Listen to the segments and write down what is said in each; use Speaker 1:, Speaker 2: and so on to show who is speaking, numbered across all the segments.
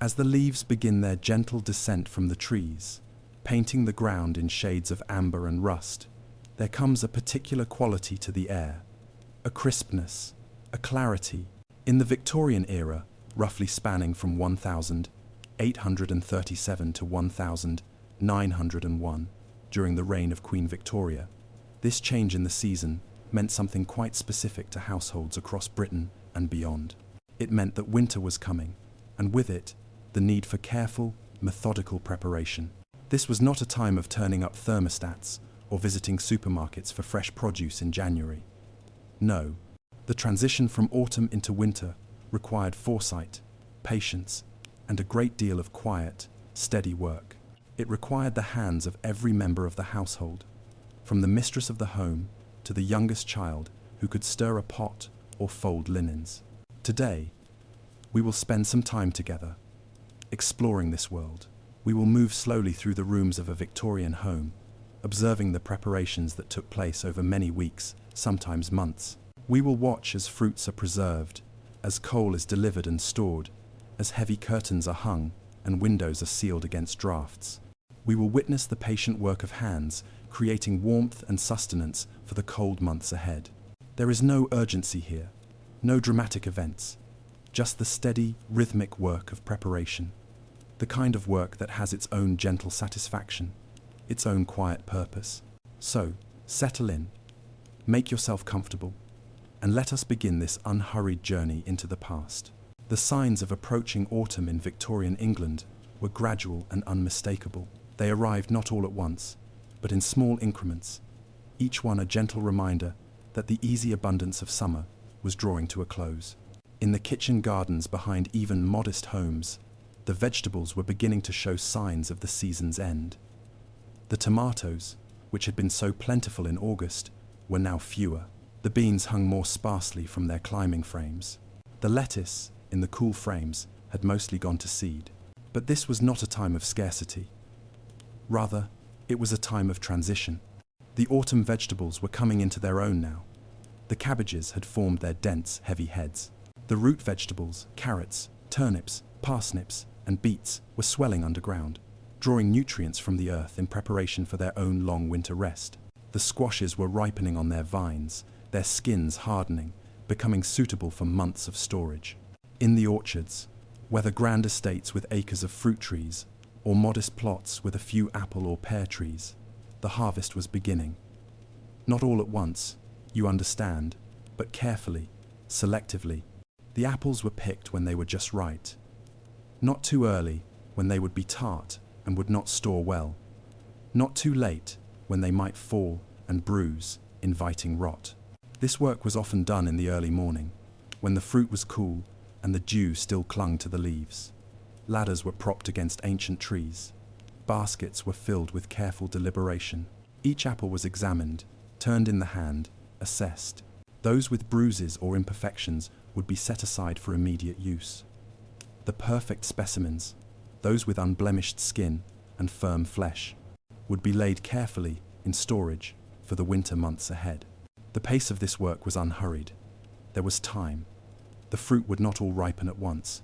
Speaker 1: As the leaves begin their gentle descent from the trees, painting the ground in shades of amber and rust, there comes a particular quality to the air, a crispness, a clarity. In the Victorian era, roughly spanning from 1837 to 1901, during the reign of Queen Victoria, this change in the season meant something quite specific to households across Britain and beyond. It meant that winter was coming, and with it, the need for careful, methodical preparation. This was not a time of turning up thermostats or visiting supermarkets for fresh produce in January. No, the transition from autumn into winter required foresight, patience, and a great deal of quiet, steady work. It required the hands of every member of the household, from the mistress of the home to the youngest child who could stir a pot or fold linens. Today, we will spend some time together, exploring this world. We will move slowly through the rooms of a Victorian home, observing the preparations that took place over many weeks, sometimes months. We will watch as fruits are preserved, as coal is delivered and stored, as heavy curtains are hung and windows are sealed against drafts. We will witness the patient work of hands, creating warmth and sustenance for the cold months ahead. There is no urgency here, no dramatic events, just the steady, rhythmic work of preparation, the kind of work that has its own gentle satisfaction, its own quiet purpose. So, settle in, make yourself comfortable, and let us begin this unhurried journey into the past. The signs of approaching autumn in Victorian England were gradual and unmistakable. They arrived not all at once, but in small increments, each one a gentle reminder that the easy abundance of summer was drawing to a close. In the kitchen gardens behind even modest homes, the vegetables were beginning to show signs of the season's end. The tomatoes, which had been so plentiful in August, were now fewer. The beans hung more sparsely from their climbing frames. The lettuce, in the cool frames, had mostly gone to seed. But this was not a time of scarcity. Rather, it was a time of transition. The autumn vegetables were coming into their own now. The cabbages had formed their dense, heavy heads. The root vegetables, carrots, turnips, parsnips, and beets were swelling underground, drawing nutrients from the earth in preparation for their own long winter rest. The squashes were ripening on their vines, their skins hardening, becoming suitable for months of storage. In the orchards, whether grand estates with acres of fruit trees, or modest plots with a few apple or pear trees, the harvest was beginning. Not all at once, you understand, but carefully, selectively. The apples were picked when they were just right. Not too early, when they would be tart and would not store well. Not too late, when they might fall and bruise, inviting rot. This work was often done in the early morning, when the fruit was cool and the dew still clung to the leaves. Ladders were propped against ancient trees. Baskets were filled with careful deliberation. Each apple was examined, turned in the hand, assessed. Those with bruises or imperfections would be set aside for immediate use. The perfect specimens, those with unblemished skin and firm flesh, would be laid carefully in storage for the winter months ahead. The pace of this work was unhurried. There was time. The fruit would not all ripen at once.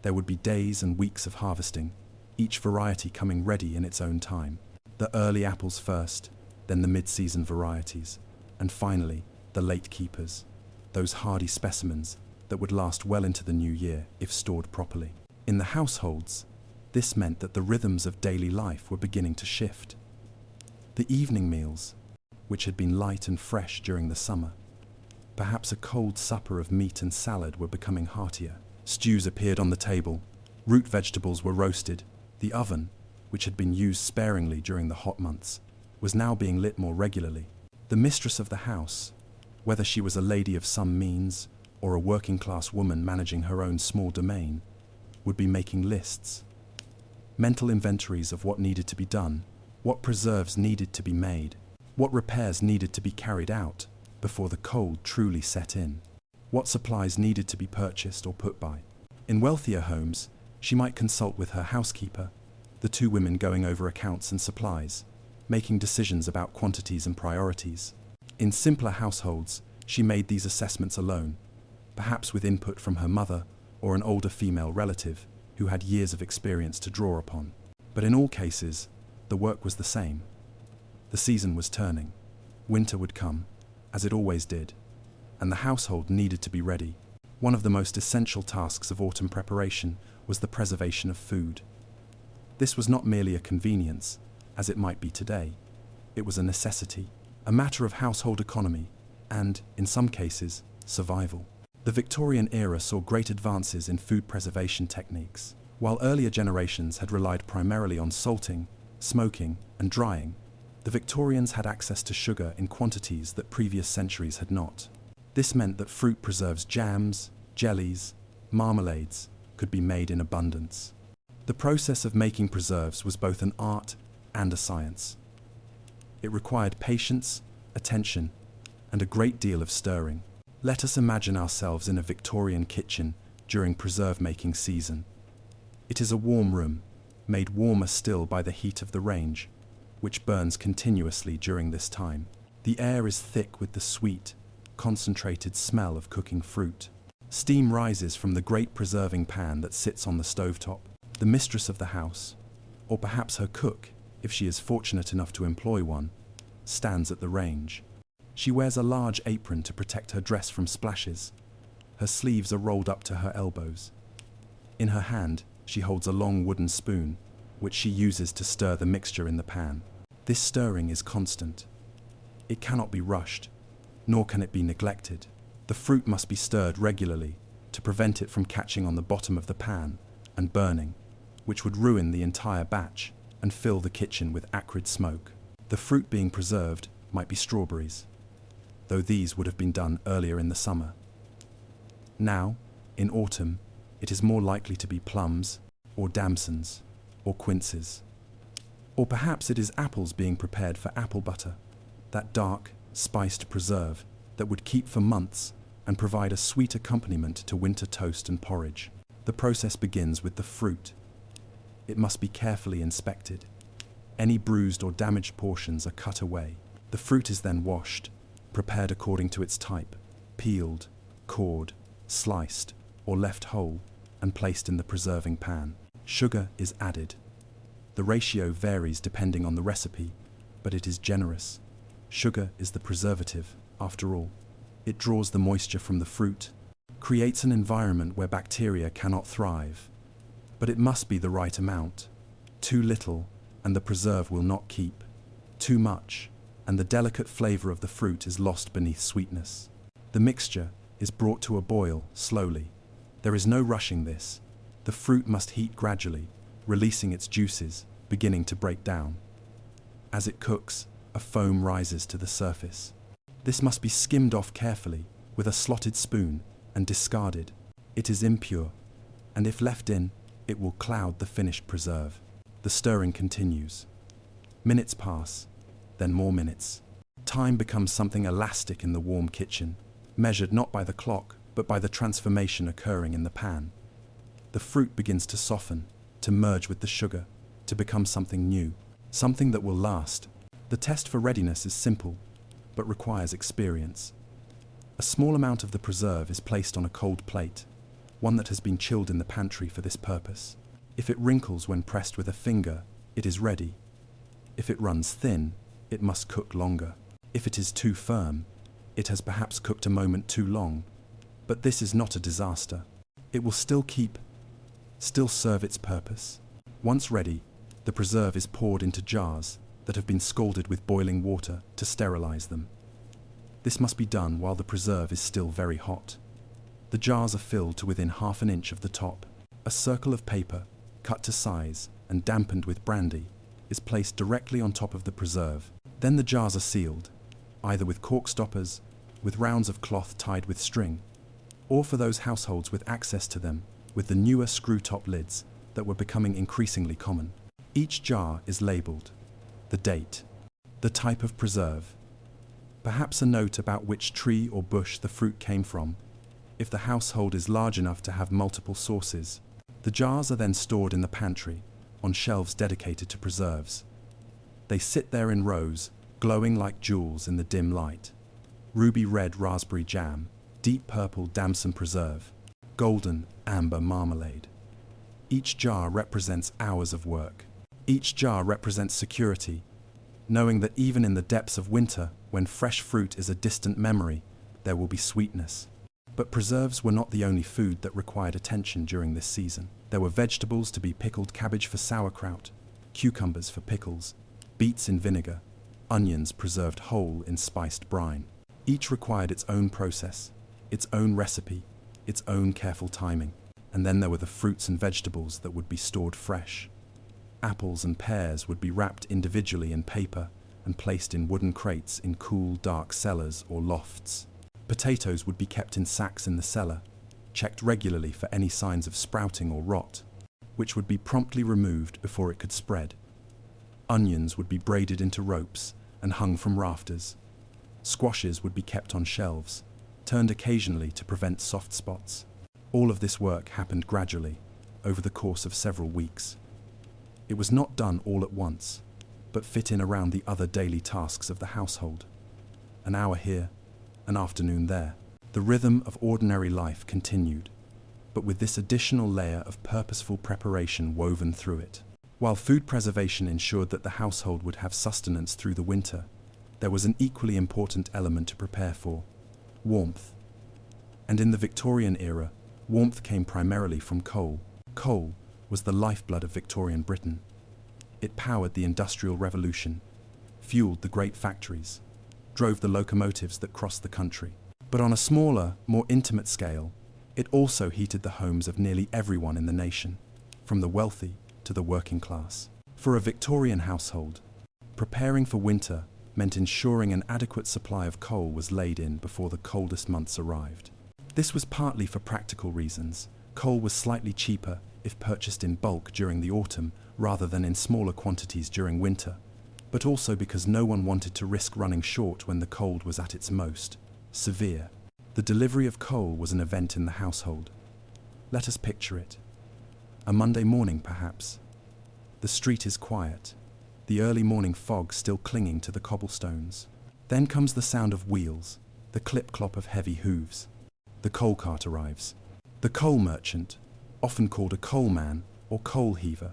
Speaker 1: There would be days and weeks of harvesting, each variety coming ready in its own time. The early apples first, then the mid-season varieties, and finally, the late keepers, those hardy specimens that would last well into the new year if stored properly. In the households, this meant that the rhythms of daily life were beginning to shift. The evening meals, which had been light and fresh during the summer, perhaps a cold supper of meat and salad, were becoming heartier. Stews appeared on the table, root vegetables were roasted, the oven, which had been used sparingly during the hot months, was now being lit more regularly. The mistress of the house, whether she was a lady of some means or a working-class woman managing her own small domain, would be making lists, mental inventories of what needed to be done, what preserves needed to be made, what repairs needed to be carried out before the cold truly set in, what supplies needed to be purchased or put by. In wealthier homes, she might consult with her housekeeper, the two women going over accounts and supplies, making decisions about quantities and priorities. In simpler households, she made these assessments alone, perhaps with input from her mother or an older female relative who had years of experience to draw upon. But in all cases, the work was the same. The season was turning. Winter would come, as it always did, and the household needed to be ready. One of the most essential tasks of autumn preparation was the preservation of food. This was not merely a convenience, as it might be today. It was a necessity, a matter of household economy, and, in some cases, survival. The Victorian era saw great advances in food preservation techniques. While earlier generations had relied primarily on salting, smoking, and drying, the Victorians had access to sugar in quantities that previous centuries had not. This meant that fruit preserves, jams, jellies, marmalades could be made in abundance. The process of making preserves was both an art and a science. It required patience, attention, and a great deal of stirring. Let us imagine ourselves in a Victorian kitchen during preserve-making season. It is a warm room, made warmer still by the heat of the range, which burns continuously during this time. The air is thick with the sweet, concentrated smell of cooking fruit. Steam rises from the great preserving pan that sits on the stovetop. The mistress of the house, or perhaps her cook, if she is fortunate enough to employ one, stands at the range. She wears a large apron to protect her dress from splashes. Her sleeves are rolled up to her elbows. In her hand, she holds a long wooden spoon, which she uses to stir the mixture in the pan. This stirring is constant. It cannot be rushed, nor can it be neglected. The fruit must be stirred regularly to prevent it from catching on the bottom of the pan and burning, which would ruin the entire batch and fill the kitchen with acrid smoke. The fruit being preserved might be strawberries, though these would have been done earlier in the summer. Now, in autumn, it is more likely to be plums, or damsons, or quinces. Or perhaps it is apples being prepared for apple butter, that dark, spiced preserve that would keep for months and provide a sweet accompaniment to winter toast and porridge. The process begins with the fruit. It must be carefully inspected. Any bruised or damaged portions are cut away. The fruit is then washed, prepared according to its type, peeled, cored, sliced, or left whole, and placed in the preserving pan. Sugar is added. The ratio varies depending on the recipe, but it is generous. Sugar is the preservative, after all. It draws the moisture from the fruit, creates an environment where bacteria cannot thrive. But it must be the right amount. Too little, and the preserve will not keep. Too much, and the delicate flavor of the fruit is lost beneath sweetness. The mixture is brought to a boil slowly. There is no rushing this. The fruit must heat gradually, releasing its juices, beginning to break down. As it cooks, a foam rises to the surface. This must be skimmed off carefully with a slotted spoon and discarded. It is impure, and if left in, it will cloud the finished preserve. The stirring continues. Minutes pass, then more minutes. Time becomes something elastic in the warm kitchen, measured not by the clock, but by the transformation occurring in the pan. The fruit begins to soften, to merge with the sugar, to become something new, something that will last. The test for readiness is simple, but requires experience. A small amount of the preserve is placed on a cold plate, one that has been chilled in the pantry for this purpose. If it wrinkles when pressed with a finger, it is ready. If it runs thin, it must cook longer. If it is too firm, it has perhaps cooked a moment too long. But this is not a disaster. It will still serve its purpose. Once ready, the preserve is poured into jars that have been scalded with boiling water to sterilize them. This must be done while the preserve is still very hot. The jars are filled to within ½ an inch of the top. A circle of paper, cut to size and dampened with brandy, is placed directly on top of the preserve. Then the jars are sealed, either with cork stoppers, with rounds of cloth tied with string, or for those households with access to them, with the newer screw-top lids that were becoming increasingly common. Each jar is labeled, the date, the type of preserve, perhaps a note about which tree or bush the fruit came from. If the household is large enough to have multiple sources, the jars are then stored in the pantry, on shelves dedicated to preserves. They sit there in rows, glowing like jewels in the dim light. Ruby red raspberry jam, deep purple damson preserve, golden amber marmalade. Each jar represents hours of work. Each jar represents security, knowing that even in the depths of winter, when fresh fruit is a distant memory, there will be sweetness. But preserves were not the only food that required attention during this season. There were vegetables to be pickled, cabbage for sauerkraut, cucumbers for pickles, beets in vinegar, onions preserved whole in spiced brine. Each required its own process, its own recipe, its own careful timing. And then there were the fruits and vegetables that would be stored fresh. Apples and pears would be wrapped individually in paper and placed in wooden crates in cool, dark cellars or lofts. Potatoes would be kept in sacks in the cellar, checked regularly for any signs of sprouting or rot, which would be promptly removed before it could spread. Onions would be braided into ropes and hung from rafters. Squashes would be kept on shelves, turned occasionally to prevent soft spots. All of this work happened gradually, over the course of several weeks. It was not done all at once, but fit in around the other daily tasks of the household. An hour here, an afternoon there. The rhythm of ordinary life continued, but with this additional layer of purposeful preparation woven through it. While food preservation ensured that the household would have sustenance through the winter, there was an equally important element to prepare for: warmth. And in the Victorian era, warmth came primarily from coal. Coal was the lifeblood of Victorian Britain. It powered the Industrial Revolution, fueled the great factories, drove the locomotives that crossed the country. But on a smaller, more intimate scale, it also heated the homes of nearly everyone in the nation, from the wealthy to the working class. For a Victorian household, preparing for winter meant ensuring an adequate supply of coal was laid in before the coldest months arrived. This was partly for practical reasons. Coal was slightly cheaper if purchased in bulk during the autumn rather than in smaller quantities during winter, but also because no one wanted to risk running short when the cold was at its most severe. The delivery of coal was an event in the household. Let us picture it. A Monday morning, perhaps. The street is quiet, the early morning fog still clinging to the cobblestones. Then comes the sound of wheels, the clip-clop of heavy hooves. The coal cart arrives. The coal merchant, often called a coalman or coal heaver,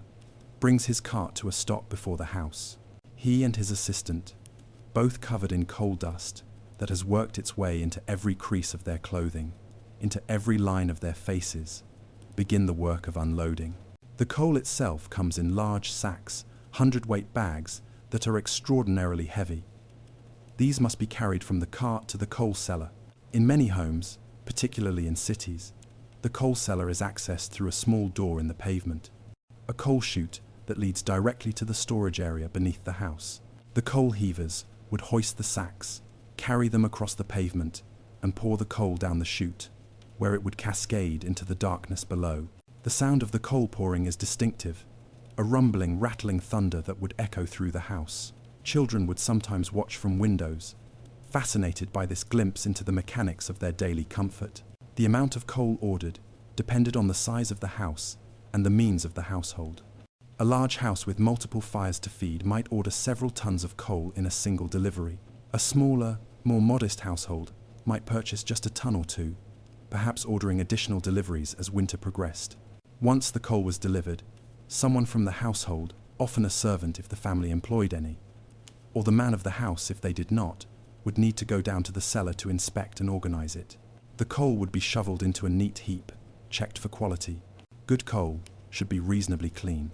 Speaker 1: brings his cart to a stop before the house. He and his assistant, both covered in coal dust that has worked its way into every crease of their clothing, into every line of their faces, begin the work of unloading. The coal itself comes in large sacks, hundredweight bags that are extraordinarily heavy. These must be carried from the cart to the coal cellar. In many homes, particularly in cities, the coal cellar is accessed through a small door in the pavement, a coal chute that leads directly to the storage area beneath the house. The coal heavers would hoist the sacks, carry them across the pavement, and pour the coal down the chute, where it would cascade into the darkness below. The sound of the coal pouring is distinctive, a rumbling, rattling thunder that would echo through the house. Children would sometimes watch from windows, fascinated by this glimpse into the mechanics of their daily comfort. The amount of coal ordered depended on the size of the house and the means of the household. A large house with multiple fires to feed might order several tons of coal in a single delivery. A smaller, more modest household might purchase just a ton or two, perhaps ordering additional deliveries as winter progressed. Once the coal was delivered, someone from the household, often a servant if the family employed any, or the man of the house if they did not, would need to go down to the cellar to inspect and organize it. The coal would be shoveled into a neat heap, checked for quality. Good coal should be reasonably clean.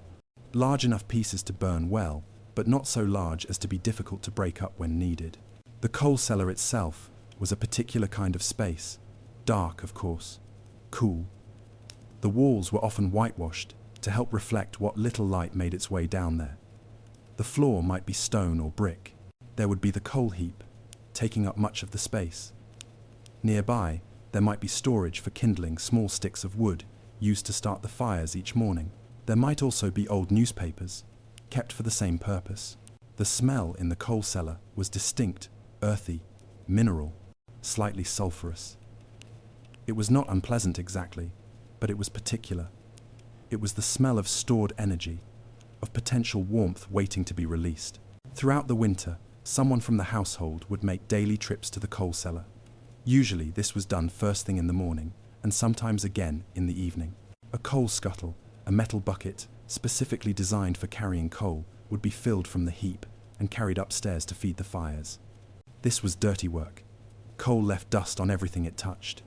Speaker 1: Large enough pieces to burn well, but not so large as to be difficult to break up when needed. The coal cellar itself was a particular kind of space. Dark, of course. Cool. The walls were often whitewashed to help reflect what little light made its way down there. The floor might be stone or brick. There would be the coal heap, taking up much of the space. Nearby, there might be storage for kindling small sticks of wood used to start the fires each morning. There might also be old newspapers, kept for the same purpose. The smell in the coal cellar was distinct, earthy, mineral, slightly sulphurous. It was not unpleasant exactly, but it was particular. It was the smell of stored energy, of potential warmth waiting to be released. Throughout the winter, someone from the household would make daily trips to the coal cellar. Usually this was done first thing in the morning, and sometimes again in the evening. A coal scuttle, A metal bucket, specifically designed for carrying coal, would be filled from the heap and carried upstairs to feed the fires. This was dirty work. Coal left dust on everything it touched.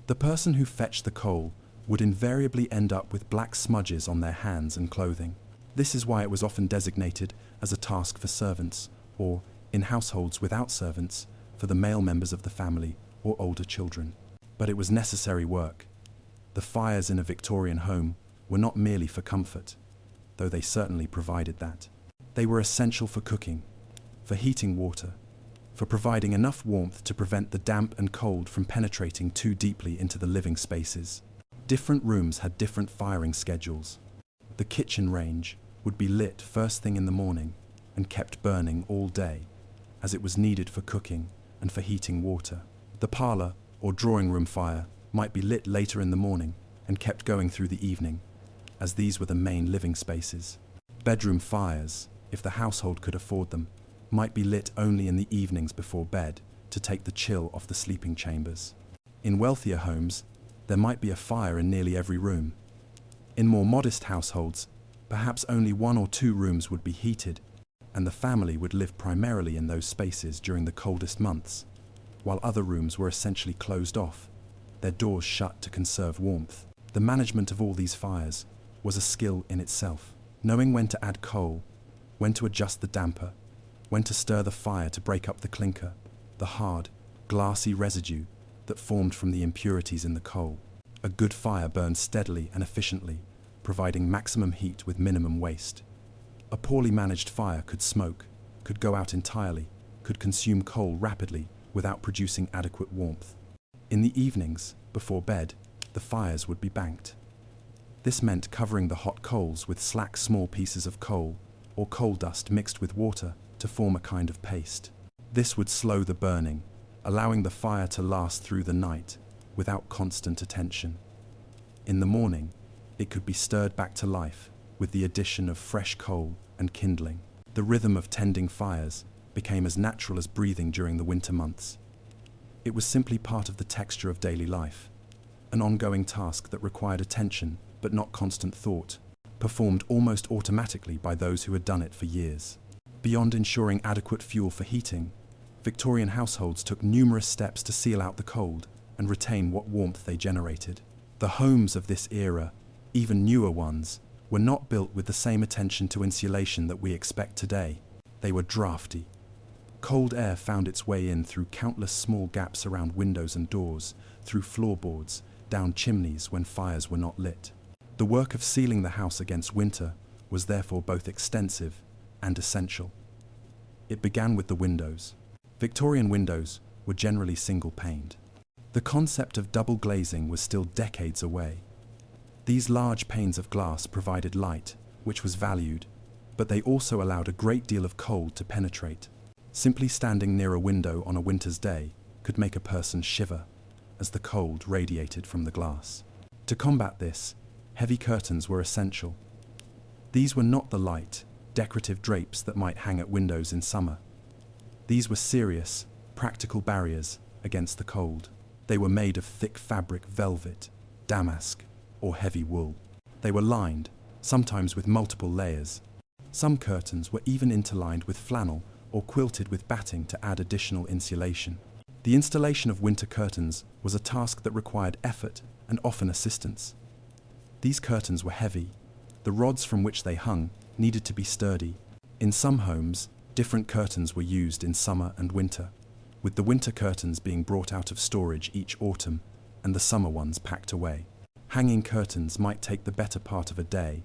Speaker 1: The person who fetched the coal would invariably end up with black smudges on their hands and clothing. This is why it was often designated as a task for servants, or, in households without servants, for the male members of the family or older children. But it was necessary work. The fires in a Victorian home were not merely for comfort, though they certainly provided that. They were essential for cooking, for heating water, for providing enough warmth to prevent the damp and cold from penetrating too deeply into the living spaces. Different rooms had different firing schedules. The kitchen range would be lit first thing in the morning and kept burning all day, as it was needed for cooking and for heating water. The parlor or drawing room fire might be lit later in the morning and kept going through the evening, as these were the main living spaces. Bedroom fires, if the household could afford them, might be lit only in the evenings before bed to take the chill off the sleeping chambers. In wealthier homes, there might be a fire in nearly every room. In more modest households, perhaps only 1 or 2 rooms would be heated, and the family would live primarily in those spaces during the coldest months, while other rooms were essentially closed off, their doors shut to conserve warmth. The management of all these fires was a skill in itself, knowing when to add coal, when to adjust the damper, when to stir the fire to break up the clinker, the hard, glassy residue that formed from the impurities in the coal. A good fire burned steadily and efficiently, providing maximum heat with minimum waste. A poorly managed fire could smoke, could go out entirely, could consume coal rapidly without producing adequate warmth. In the evenings, before bed, the fires would be banked. This meant covering the hot coals with slack small pieces of coal or coal dust mixed with water to form a kind of paste. This would slow the burning, allowing the fire to last through the night without constant attention. In the morning, it could be stirred back to life with the addition of fresh coal and kindling. The rhythm of tending fires became as natural as breathing during the winter months. It was simply part of the texture of daily life, an ongoing task that required attention but not constant thought, performed almost automatically by those who had done it for years. Beyond ensuring adequate fuel for heating, Victorian households took numerous steps to seal out the cold and retain what warmth they generated. The homes of this era, even newer ones, were not built with the same attention to insulation that we expect today. They were drafty. Cold air found its way in through countless small gaps around windows and doors, through floorboards, down chimneys when fires were not lit. The work of sealing the house against winter was therefore both extensive and essential. It began with the windows. Victorian windows were generally single-paned. The concept of double glazing was still decades away. These large panes of glass provided light, which was valued, but they also allowed a great deal of cold to penetrate. Simply standing near a window on a winter's day could make a person shiver as the cold radiated from the glass. To combat this, heavy curtains were essential. These were not the light, decorative drapes that might hang at windows in summer. These were serious, practical barriers against the cold. They were made of thick fabric, velvet, damask, or heavy wool. They were lined, sometimes with multiple layers. Some curtains were even interlined with flannel or quilted with batting to add additional insulation. The installation of winter curtains was a task that required effort and often assistance. These curtains were heavy. The rods from which they hung needed to be sturdy. In some homes, different curtains were used in summer and winter, with the winter curtains being brought out of storage each autumn and the summer ones packed away. Hanging curtains might take the better part of a day,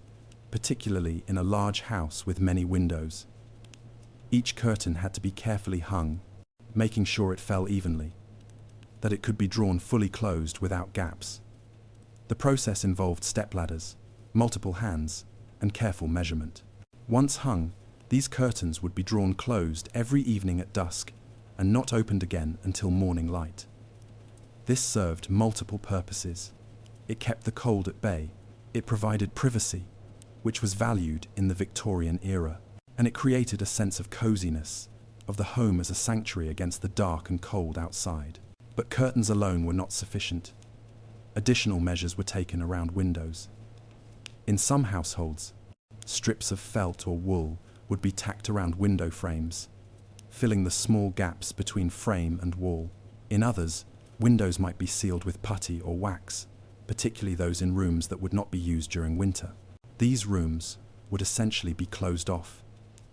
Speaker 1: particularly in a large house with many windows. Each curtain had to be carefully hung, making sure it fell evenly, that it could be drawn fully closed without gaps. The process involved stepladders, multiple hands, and careful measurement. Once hung, these curtains would be drawn closed every evening at dusk and not opened again until morning light. This served multiple purposes. It kept the cold at bay, it provided privacy, which was valued in the Victorian era, and it created a sense of coziness, of the home as a sanctuary against the dark and cold outside. But curtains alone were not sufficient. Additional measures were taken around windows. In some households, strips of felt or wool would be tacked around window frames, filling the small gaps between frame and wall. In others, windows might be sealed with putty or wax, particularly those in rooms that would not be used during winter. These rooms would essentially be closed off,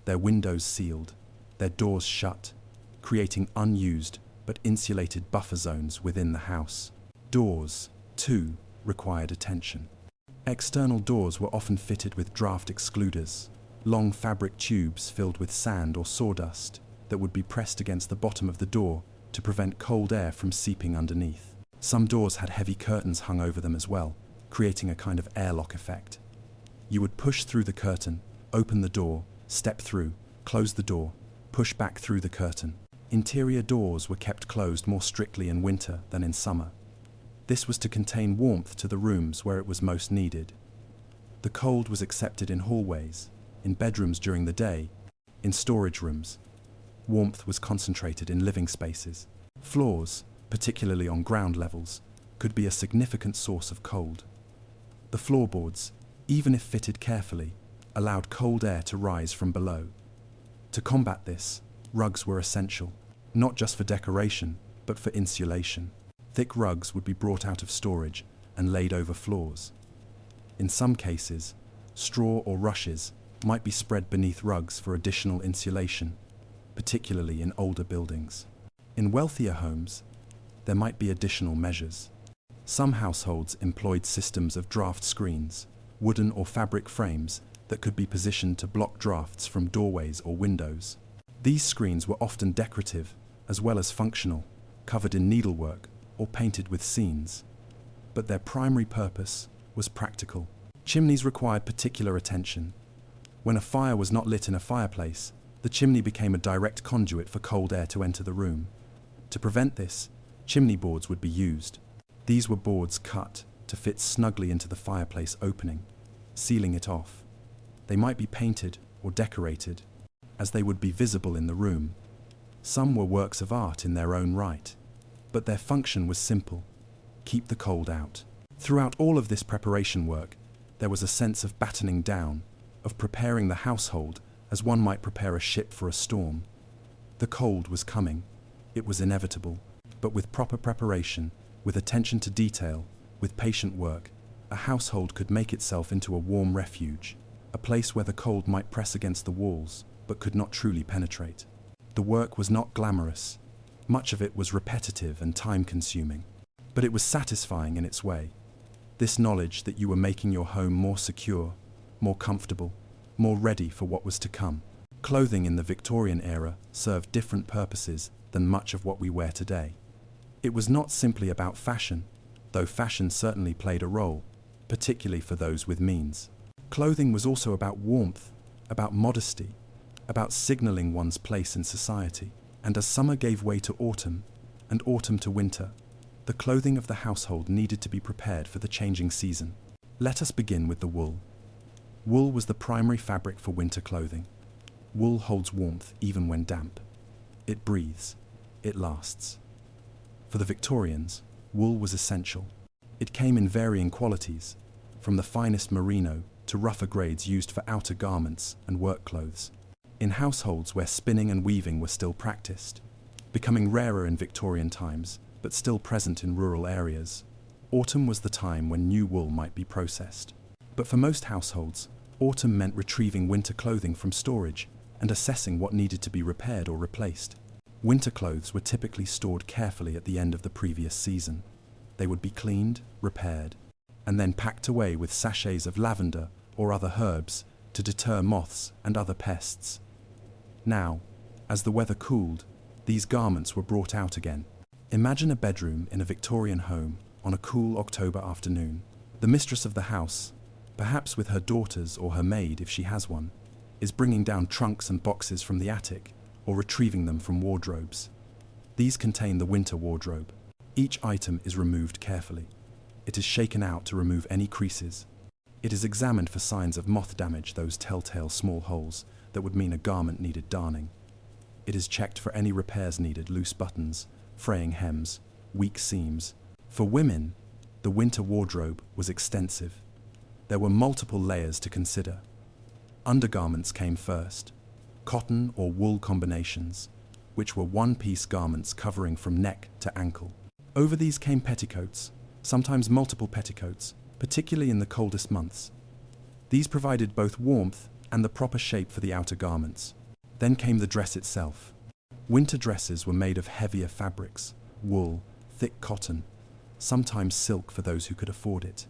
Speaker 1: their windows sealed, their doors shut, creating unused but insulated buffer zones within the house. Doors, too, required attention. External doors were often fitted with draft excluders, long fabric tubes filled with sand or sawdust that would be pressed against the bottom of the door to prevent cold air from seeping underneath. Some doors had heavy curtains hung over them as well, creating a kind of airlock effect. You would push through the curtain, open the door, step through, close the door, push back through the curtain. Interior doors were kept closed more strictly in winter than in summer. This was to contain warmth to the rooms where it was most needed. The cold was accepted in hallways, in bedrooms during the day, in storage rooms. Warmth was concentrated in living spaces. Floors, particularly on ground levels, could be a significant source of cold. The floorboards, even if fitted carefully, allowed cold air to rise from below. To combat this, rugs were essential, not just for decoration, but for insulation. Thick rugs would be brought out of storage and laid over floors. In some cases, straw or rushes might be spread beneath rugs for additional insulation, particularly in older buildings. In wealthier homes, there might be additional measures. Some households employed systems of draft screens, wooden or fabric frames that could be positioned to block drafts from doorways or windows. These screens were often decorative as well as functional, covered in needlework or painted with scenes. But their primary purpose was practical. Chimneys required particular attention. When a fire was not lit in a fireplace, the chimney became a direct conduit for cold air to enter the room. To prevent this, chimney boards would be used. These were boards cut to fit snugly into the fireplace opening, sealing it off. They might be painted or decorated, as they would be visible in the room. Some were works of art in their own right, but their function was simple: keep the cold out. Throughout all of this preparation work, there was a sense of battening down, of preparing the household as one might prepare a ship for a storm. The cold was coming. It was inevitable. But with proper preparation, with attention to detail, with patient work, a household could make itself into a warm refuge, a place where the cold might press against the walls, but could not truly penetrate. The work was not glamorous. Much of it was repetitive and time-consuming, but it was satisfying in its way. This knowledge that you were making your home more secure, more comfortable, more ready for what was to come. Clothing in the Victorian era served different purposes than much of what we wear today. It was not simply about fashion, though fashion certainly played a role, particularly for those with means. Clothing was also about warmth, about modesty, about signaling one's place in society. And as summer gave way to autumn, and autumn to winter, the clothing of the household needed to be prepared for the changing season. Let us begin with the wool. Wool was the primary fabric for winter clothing. Wool holds warmth even when damp. It breathes. It lasts. For the Victorians, wool was essential. It came in varying qualities, from the finest merino to rougher grades used for outer garments and work clothes. In households where spinning and weaving were still practiced, becoming rarer in Victorian times, but still present in rural areas, autumn was the time when new wool might be processed. But for most households, autumn meant retrieving winter clothing from storage and assessing what needed to be repaired or replaced. Winter clothes were typically stored carefully at the end of the previous season. They would be cleaned, repaired, and then packed away with sachets of lavender or other herbs to deter moths and other pests. Now, as the weather cooled, these garments were brought out again. Imagine a bedroom in a Victorian home on a cool October afternoon. The mistress of the house, perhaps with her daughters or her maid if she has one, is bringing down trunks and boxes from the attic or retrieving them from wardrobes. These contain the winter wardrobe. Each item is removed carefully. It is shaken out to remove any creases. It is examined for signs of moth damage, those telltale small holes that would mean a garment needed darning. It is checked for any repairs needed: loose buttons, fraying hems, weak seams. For women, the winter wardrobe was extensive. There were multiple layers to consider. Undergarments came first, cotton or wool combinations, which were one-piece garments covering from neck to ankle. Over these came petticoats, sometimes multiple petticoats, particularly in the coldest months. These provided both warmth and the proper shape for the outer garments. Then came the dress itself. Winter dresses were made of heavier fabrics, wool, thick cotton, sometimes silk for those who could afford it.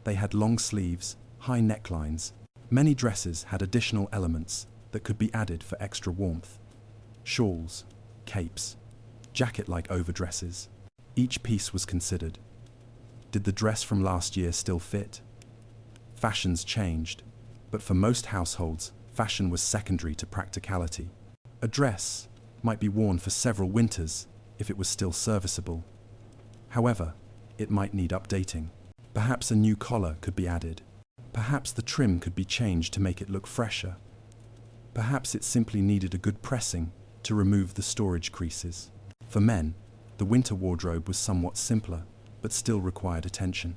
Speaker 1: They had long sleeves, high necklines. Many dresses had additional elements that could be added for extra warmth. Shawls, capes, jacket-like overdresses. Each piece was considered. Did the dress from last year still fit? Fashions changed, but for most households, fashion was secondary to practicality. A dress might be worn for several winters if it was still serviceable. However, it might need updating. Perhaps a new collar could be added. Perhaps the trim could be changed to make it look fresher. Perhaps it simply needed a good pressing to remove the storage creases. For men, the winter wardrobe was somewhat simpler, but still required attention.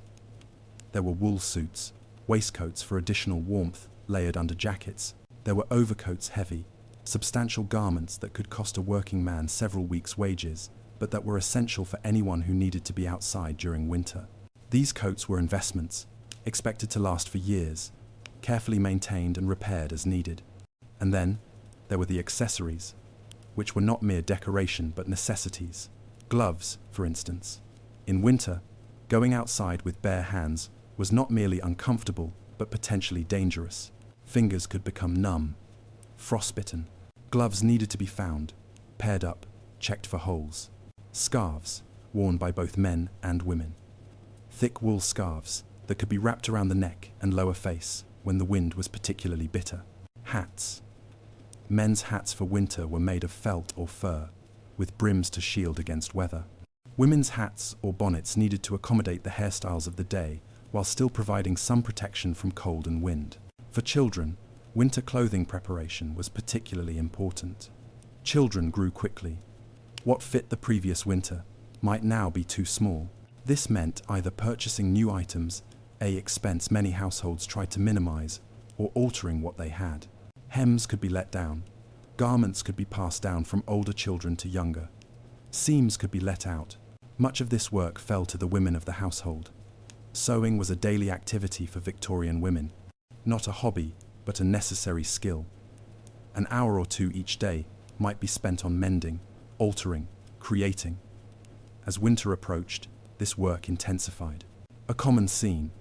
Speaker 1: There were wool suits, waistcoats for additional warmth layered under jackets. There were overcoats heavy, substantial garments that could cost a working man several weeks' wages, but that were essential for anyone who needed to be outside during winter. These coats were investments, expected to last for years, carefully maintained and repaired as needed. And then, there were the accessories, which were not mere decoration but necessities. Gloves, for instance. In winter, going outside with bare hands was not merely uncomfortable but potentially dangerous. Fingers could become numb, frostbitten. Gloves needed to be found, paired up, checked for holes. Scarves, worn by both men and women. Thick wool scarves that could be wrapped around the neck and lower face when the wind was particularly bitter. Hats. Men's hats for winter were made of felt or fur, with brims to shield against weather. Women's hats or bonnets needed to accommodate the hairstyles of the day while still providing some protection from cold and wind. For children, winter clothing preparation was particularly important. Children grew quickly. What fit the previous winter might now be too small. This meant either purchasing new items, an expense many households tried to minimize, or altering what they had. Hems could be let down. Garments could be passed down from older children to younger. Seams could be let out. Much of this work fell to the women of the household. Sewing was a daily activity for Victorian women. Not a hobby, but a necessary skill. An hour or two each day might be spent on mending, altering, creating. As winter approached, this work intensified. A common scene.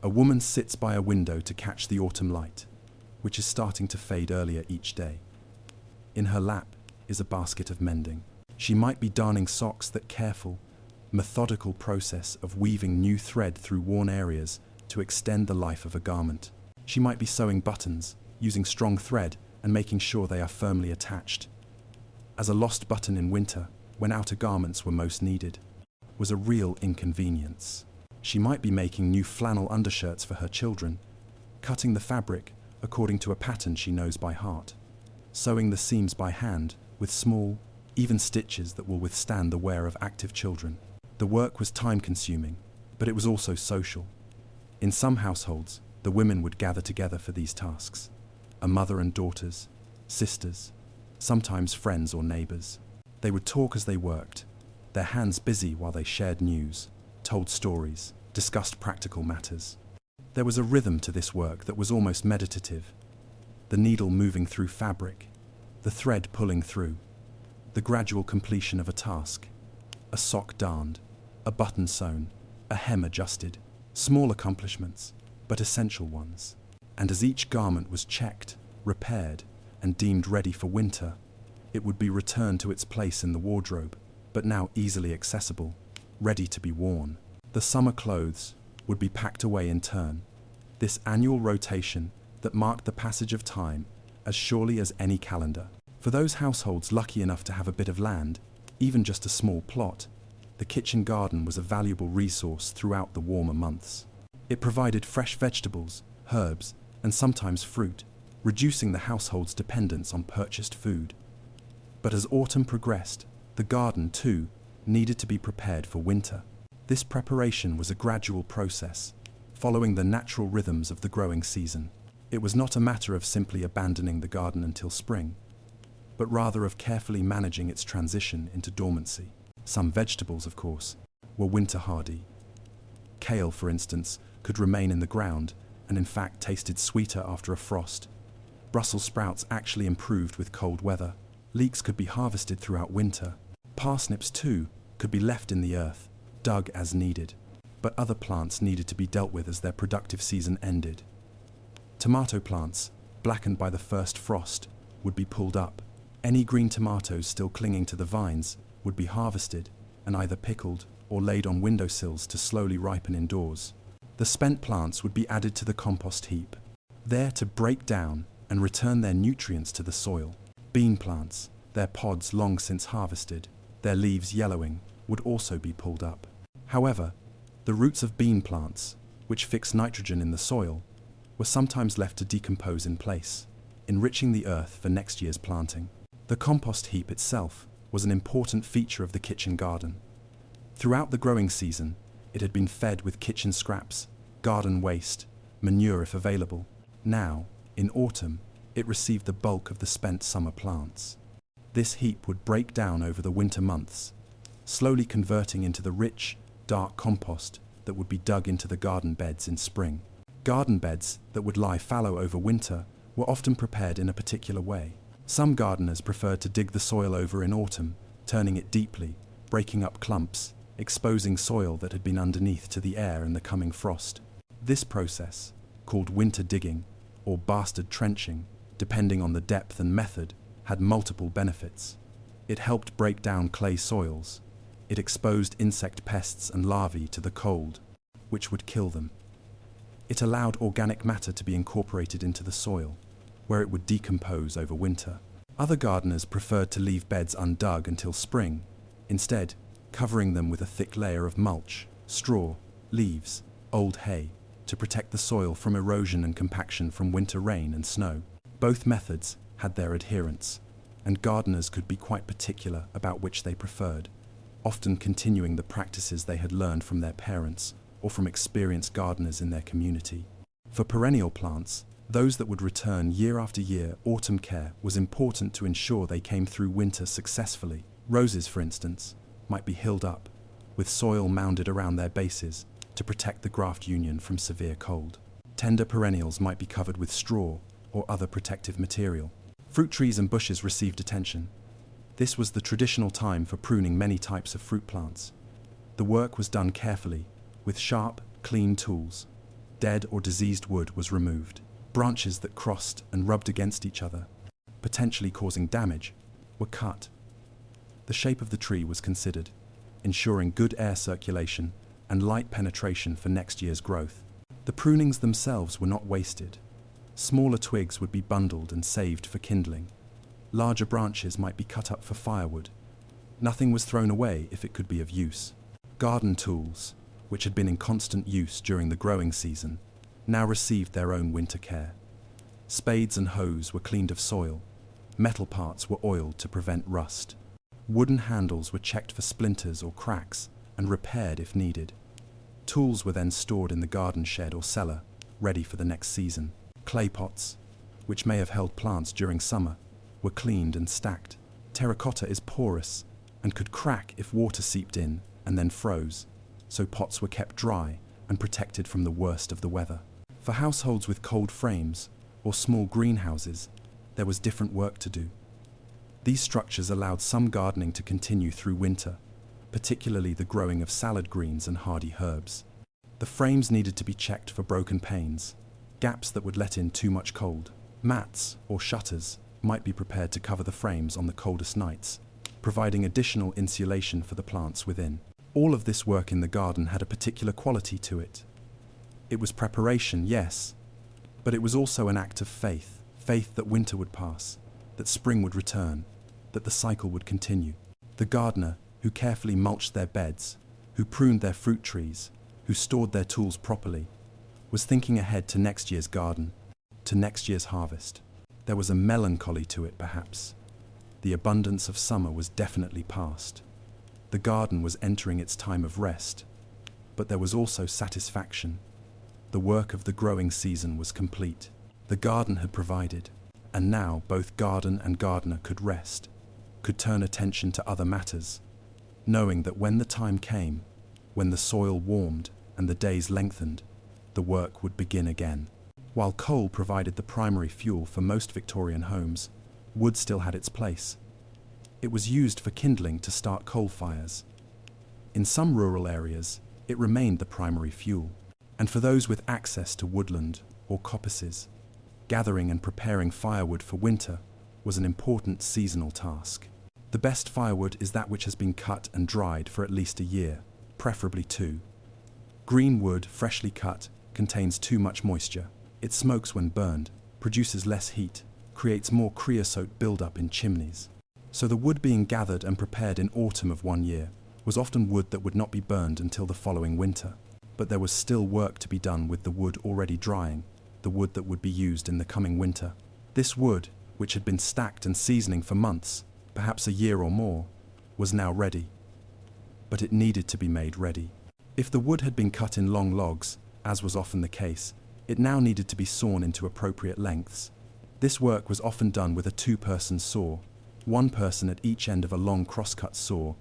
Speaker 1: A woman sits by a window to catch the autumn light, which is starting to fade earlier each day. In her lap is a basket of mending. She might be darning socks. That careful, methodical process of weaving new thread through worn areas to extend the life of a garment. She might be sewing buttons, using strong thread and making sure they are firmly attached. As a lost button in winter, when outer garments were most needed, was a real inconvenience. She might be making new flannel undershirts for her children, cutting the fabric according to a pattern she knows by heart, sewing the seams by hand with small, even stitches that will withstand the wear of active children. The work was time-consuming, but it was also social. In some households, the women would gather together for these tasks. A mother and daughters, sisters, sometimes friends or neighbors. They would talk as they worked, their hands busy while they shared news, told stories, discussed practical matters. There was a rhythm to this work that was almost meditative. The needle moving through fabric, the thread pulling through, the gradual completion of a task. A sock darned, a button sewn, a hem adjusted. Small accomplishments, but essential ones. And as each garment was checked, repaired, and deemed ready for winter, it would be returned to its place in the wardrobe, but now easily accessible, ready to be worn. The summer clothes would be packed away in turn. This annual rotation that marked the passage of time as surely as any calendar. For those households lucky enough to have a bit of land, even just a small plot, the kitchen garden was a valuable resource throughout the warmer months. It provided fresh vegetables, herbs, and sometimes fruit, reducing the household's dependence on purchased food. But as autumn progressed, the garden, too, needed to be prepared for winter. This preparation was a gradual process, following the natural rhythms of the growing season. It was not a matter of simply abandoning the garden until spring, but rather of carefully managing its transition into dormancy. Some vegetables, of course, were winter hardy. Kale, for instance, could remain in the ground and in fact tasted sweeter after a frost. Brussels sprouts actually improved with cold weather. Leeks could be harvested throughout winter. Parsnips, too, could be left in the earth, dug as needed. But other plants needed to be dealt with as their productive season ended. Tomato plants, blackened by the first frost, would be pulled up. Any green tomatoes still clinging to the vines would be harvested and either pickled or laid on windowsills to slowly ripen indoors. The spent plants would be added to the compost heap, there to break down and return their nutrients to the soil. Bean plants, their pods long since harvested, their leaves yellowing, would also be pulled up. However, the roots of bean plants, which fix nitrogen in the soil, were sometimes left to decompose in place, enriching the earth for next year's planting. The compost heap itself was an important feature of the kitchen garden. Throughout the growing season, it had been fed with kitchen scraps, garden waste, manure if available. Now, in autumn, it received the bulk of the spent summer plants. This heap would break down over the winter months, slowly converting into the rich, dark compost that would be dug into the garden beds in spring. Garden beds that would lie fallow over winter were often prepared in a particular way. Some gardeners preferred to dig the soil over in autumn, turning it deeply, breaking up clumps, exposing soil that had been underneath to the air and the coming frost. This process, called winter digging or bastard trenching, depending on the depth and method, had multiple benefits. It helped break down clay soils. It exposed insect pests and larvae to the cold, which would kill them. It allowed organic matter to be incorporated into the soil, where it would decompose over winter. Other gardeners preferred to leave beds undug until spring, instead covering them with a thick layer of mulch, straw, leaves, old hay, to protect the soil from erosion and compaction from winter rain and snow. Both methods had their adherents, and gardeners could be quite particular about which they preferred, often continuing the practices they had learned from their parents or from experienced gardeners in their community. For perennial plants, those that would return year after year, autumn care was important to ensure they came through winter successfully. Roses, for instance, might be hilled up, with soil mounded around their bases to protect the graft union from severe cold. Tender perennials might be covered with straw or other protective material. Fruit trees and bushes received attention. This was the traditional time for pruning many types of fruit plants. The work was done carefully, with sharp, clean tools. Dead or diseased wood was removed. Branches that crossed and rubbed against each other, potentially causing damage, were cut. The shape of the tree was considered, ensuring good air circulation and light penetration for next year's growth. The prunings themselves were not wasted. Smaller twigs would be bundled and saved for kindling. Larger branches might be cut up for firewood. Nothing was thrown away if it could be of use. Garden tools, which had been in constant use during the growing season, now received their own winter care. Spades and hoes were cleaned of soil. Metal parts were oiled to prevent rust. Wooden handles were checked for splinters or cracks and repaired if needed. Tools were then stored in the garden shed or cellar, ready for the next season. Clay pots, which may have held plants during summer, were cleaned and stacked. Terracotta is porous and could crack if water seeped in and then froze, so pots were kept dry and protected from the worst of the weather. For households with cold frames or small greenhouses, there was different work to do. These structures allowed some gardening to continue through winter, particularly the growing of salad greens and hardy herbs. The frames needed to be checked for broken panes, gaps that would let in too much cold. Mats or shutters might be prepared to cover the frames on the coldest nights, providing additional insulation for the plants within. All of this work in the garden had a particular quality to it. It was preparation, yes, but it was also an act of faith. Faith that winter would pass, that spring would return, that the cycle would continue. The gardener, who carefully mulched their beds, who pruned their fruit trees, who stored their tools properly, was thinking ahead to next year's garden, to next year's harvest. There was a melancholy to it, perhaps. The abundance of summer was definitely past. The garden was entering its time of rest, but there was also satisfaction. The work of the growing season was complete. The garden had provided, and now both garden and gardener could rest, could turn attention to other matters, knowing that when the time came, when the soil warmed and the days lengthened, the work would begin again. While coal provided the primary fuel for most Victorian homes, wood still had its place. It was used for kindling to start coal fires. In some rural areas, it remained the primary fuel. And for those with access to woodland or coppices, gathering and preparing firewood for winter was an important seasonal task. The best firewood is that which has been cut and dried for at least a year, preferably 2. Green wood, freshly cut, contains too much moisture. It smokes when burned, produces less heat, creates more creosote buildup in chimneys. So the wood being gathered and prepared in autumn of one year was often wood that would not be burned until the following winter. But there was still work to be done with the wood already drying, the wood that would be used in the coming winter. This wood, which had been stacked and seasoning for months, perhaps a year or more, was now ready. But it needed to be made ready. If the wood had been cut in long logs, as was often the case, it now needed to be sawn into appropriate lengths. This work was often done with a 2-person saw, one person at each end of a long crosscut saw,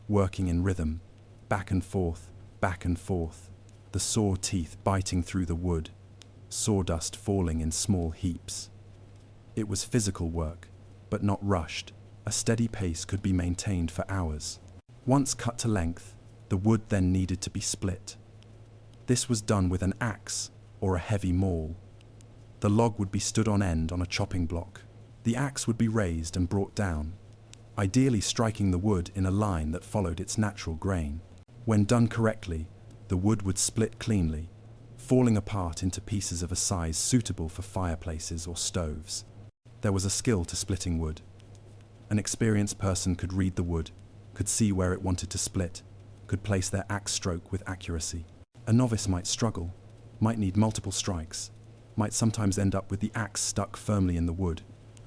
Speaker 1: working in rhythm, back and forth, the saw teeth biting through the wood, sawdust falling in small heaps. It was physical work, but not rushed. A steady pace could be maintained for hours. Once cut to length, the wood then needed to be split. This was done with an axe or a heavy maul. The log would be stood on end on a chopping block. The axe would be raised and brought down, ideally striking the wood in a line that followed its natural grain. When done correctly, the wood would split cleanly, falling apart into pieces of a size suitable for fireplaces or stoves. There was a skill to splitting wood. An experienced person could read the wood, could see where it wanted to split, could place their axe stroke with accuracy. A novice might struggle, might need multiple strikes, might sometimes end up with the axe stuck firmly in the wood,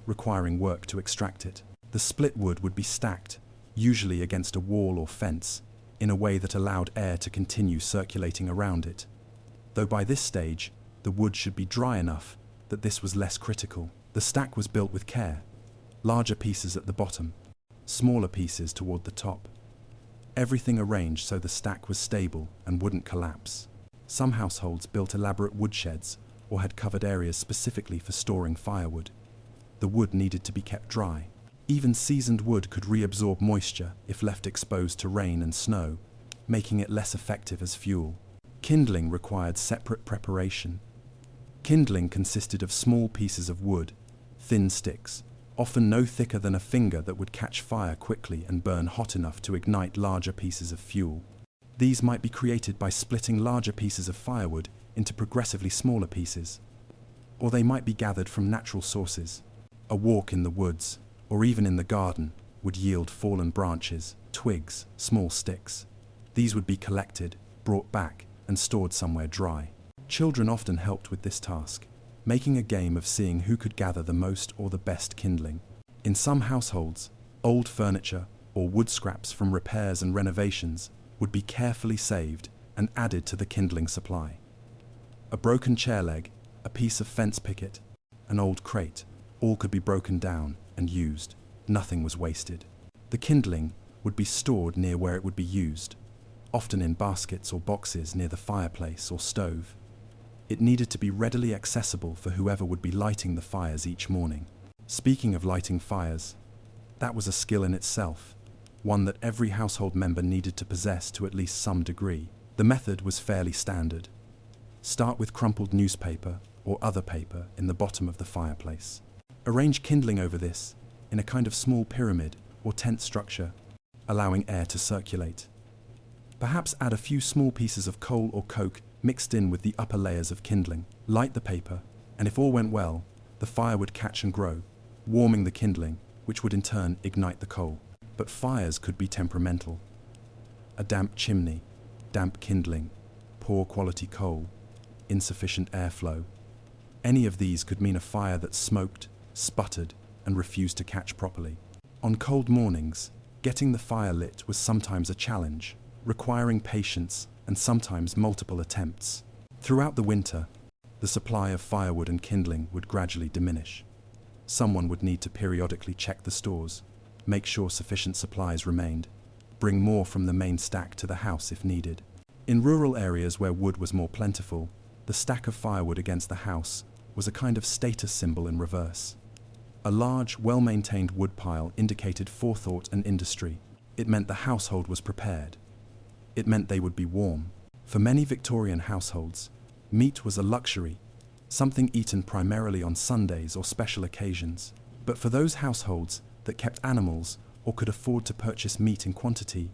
Speaker 1: requiring work to extract it. The split wood would be stacked, usually against a wall or fence, in a way that allowed air to continue circulating around it. Though by this stage, the wood should be dry enough that this was less critical. The stack was built with care, larger pieces at the bottom, smaller pieces toward the top. Everything arranged so the stack was stable and wouldn't collapse. Some households built elaborate woodsheds or had covered areas specifically for storing firewood. The wood needed to be kept dry. Even seasoned wood could reabsorb moisture if left exposed to rain and snow, making it less effective as fuel. Kindling required separate preparation. Kindling consisted of small pieces of wood, thin sticks, often no thicker than a finger, that would catch fire quickly and burn hot enough to ignite larger pieces of fuel. These might be created by splitting larger pieces of firewood into progressively smaller pieces, or they might be gathered from natural sources. A walk in the woods, or even in the garden, would yield fallen branches, twigs, small sticks. These would be collected, brought back, and stored somewhere dry. Children often helped with this task, making a game of seeing who could gather the most or the best kindling. In some households, old furniture or wood scraps from repairs and renovations would be carefully saved and added to the kindling supply. A broken chair leg, a piece of fence picket, an old crate, all could be broken down and used. Nothing was wasted. The kindling would be stored near where it would be used, often in baskets or boxes near the fireplace or stove. It needed to be readily accessible for whoever would be lighting the fires each morning. Speaking of lighting fires, that was a skill in itself, one that every household member needed to possess to at least some degree. The method was fairly standard. Start with crumpled newspaper or other paper in the bottom of the fireplace. Arrange kindling over this in a kind of small pyramid or tent structure, allowing air to circulate. Perhaps add a few small pieces of coal or coke mixed in with the upper layers of kindling. Light the paper, and if all went well, the fire would catch and grow, warming the kindling, which would in turn ignite the coal. But fires could be temperamental. A damp chimney, damp kindling, poor quality coal, insufficient airflow. Any of these could mean a fire that smoked, sputtered, and refused to catch properly. On cold mornings, getting the fire lit was sometimes a challenge, requiring patience and sometimes multiple attempts. Throughout the winter, the supply of firewood and kindling would gradually diminish. Someone would need to periodically check the stores, make sure sufficient supplies remained, bring more from the main stack to the house if needed. In rural areas where wood was more plentiful, the stack of firewood against the house was a kind of status symbol in reverse. A large, well-maintained wood pile indicated forethought and industry. It meant the household was prepared. It meant they would be warm. For many Victorian households, meat was a luxury, something eaten primarily on Sundays or special occasions. But for those households that kept animals or could afford to purchase meat in quantity,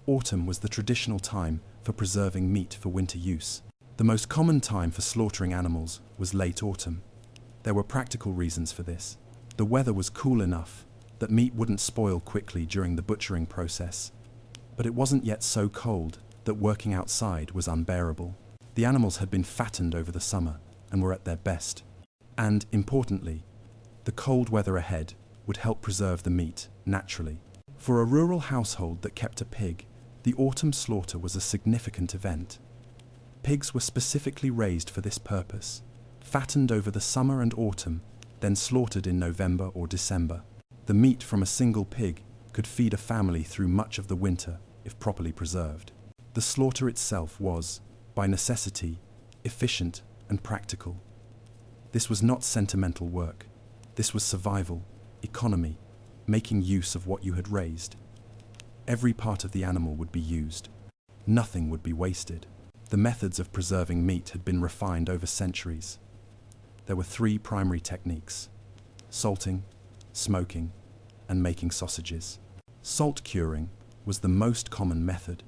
Speaker 1: autumn was the traditional time for preserving meat for winter use. The most common time for slaughtering animals was late autumn. There were practical reasons for this. The weather was cool enough that meat wouldn't spoil quickly during the butchering process, but it wasn't yet so cold that working outside was unbearable. The animals had been fattened over the summer and were at their best. And, importantly, the cold weather ahead would help preserve the meat naturally. For a rural household that kept a pig, the autumn slaughter was a significant event. Pigs were specifically raised for this purpose, fattened over the summer and autumn, then slaughtered in November or December. The meat from a single pig could feed a family through much of the winter if properly preserved. The slaughter itself was, by necessity, efficient and practical. This was not sentimental work. This was survival, economy, making use of what you had raised. Every part of the animal would be used. Nothing would be wasted. The methods of preserving meat had been refined over centuries. There were 3 primary techniques: salting, smoking, and making sausages. Salt curing was the most common method.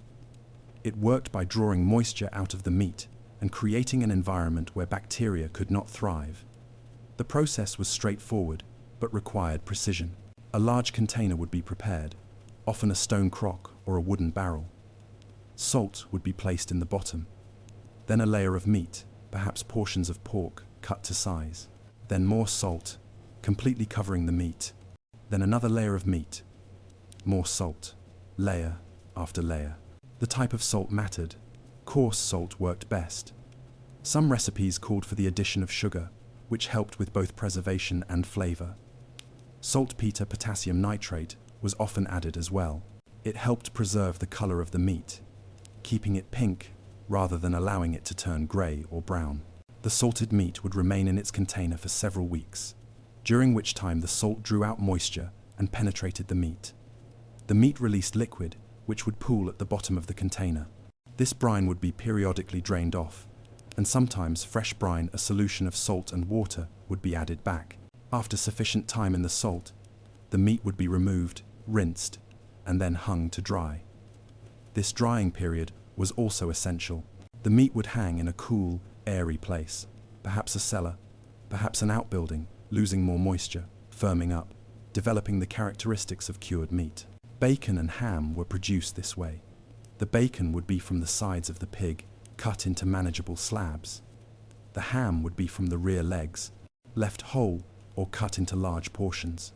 Speaker 1: It worked by drawing moisture out of the meat and creating an environment where bacteria could not thrive. The process was straightforward, but required precision. A large container would be prepared, often a stone crock or a wooden barrel. Salt would be placed in the bottom, then a layer of meat, perhaps portions of pork cut to size, then more salt, completely covering the meat, then another layer of meat, more salt, layer after layer. The type of salt mattered. Coarse salt worked best. Some recipes called for the addition of sugar, which helped with both preservation and flavor. Saltpeter potassium nitrate was often added as well. It helped preserve the color of the meat, keeping it pink rather than allowing it to turn gray or brown. The salted meat would remain in its container for several weeks, during which time the salt drew out moisture and penetrated the meat. The meat released liquid, which would pool at the bottom of the container. This brine would be periodically drained off, and sometimes fresh brine, a solution of salt and water, would be added back. After sufficient time in the salt, the meat would be removed, rinsed, and then hung to dry. This drying period was also essential. The meat would hang in a cool, airy place, perhaps a cellar, perhaps an outbuilding, losing more moisture, firming up, developing the characteristics of cured meat. Bacon and ham were produced this way. The bacon would be from the sides of the pig, cut into manageable slabs. The ham would be from the rear legs, left whole or cut into large portions.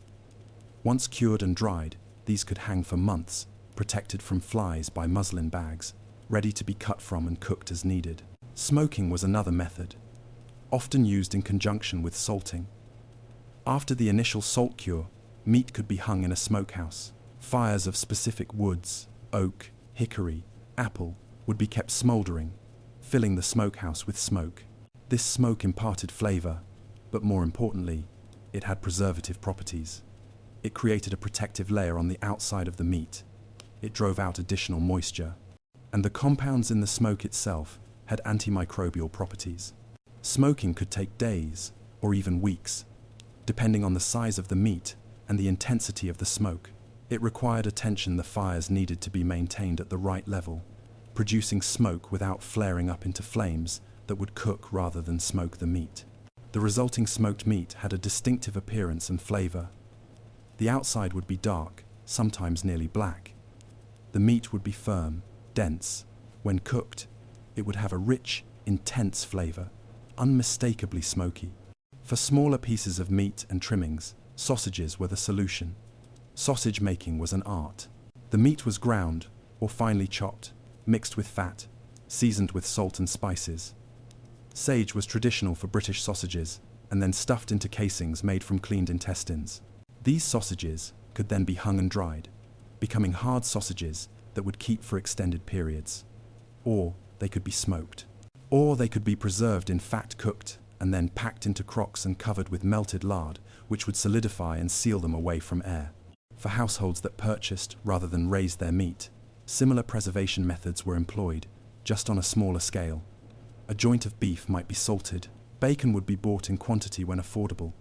Speaker 1: Once cured and dried, these could hang for months, protected from flies by muslin bags, ready to be cut from and cooked as needed. Smoking was another method, often used in conjunction with salting. After the initial salt cure, meat could be hung in a smokehouse. Fires of specific woods, oak, hickory, apple, would be kept smoldering, filling the smokehouse with smoke. This smoke imparted flavor, but more importantly, it had preservative properties. It created a protective layer on the outside of the meat. It drove out additional moisture. And the compounds in the smoke itself had antimicrobial properties. Smoking could take days, or even weeks, depending on the size of the meat and the intensity of the smoke. It required attention. The fires needed to be maintained at the right level, producing smoke without flaring up into flames that would cook rather than smoke the meat. The resulting smoked meat had a distinctive appearance and flavor. The outside would be dark, sometimes nearly black. The meat would be firm, dense. When cooked, it would have a rich, intense flavor, unmistakably smoky. For smaller pieces of meat and trimmings, sausages were the solution. Sausage making was an art. The meat was ground or finely chopped, mixed with fat, seasoned with salt and spices. Sage was traditional for British sausages, and then stuffed into casings made from cleaned intestines. These sausages could then be hung and dried, becoming hard sausages that would keep for extended periods. Or they could be smoked. Or they could be preserved in fat, cooked, and then packed into crocks and covered with melted lard, which would solidify and seal them away from air. For households that purchased rather than raised their meat, similar preservation methods were employed, just on a smaller scale. A joint of beef might be salted, bacon would be bought in quantity when affordable,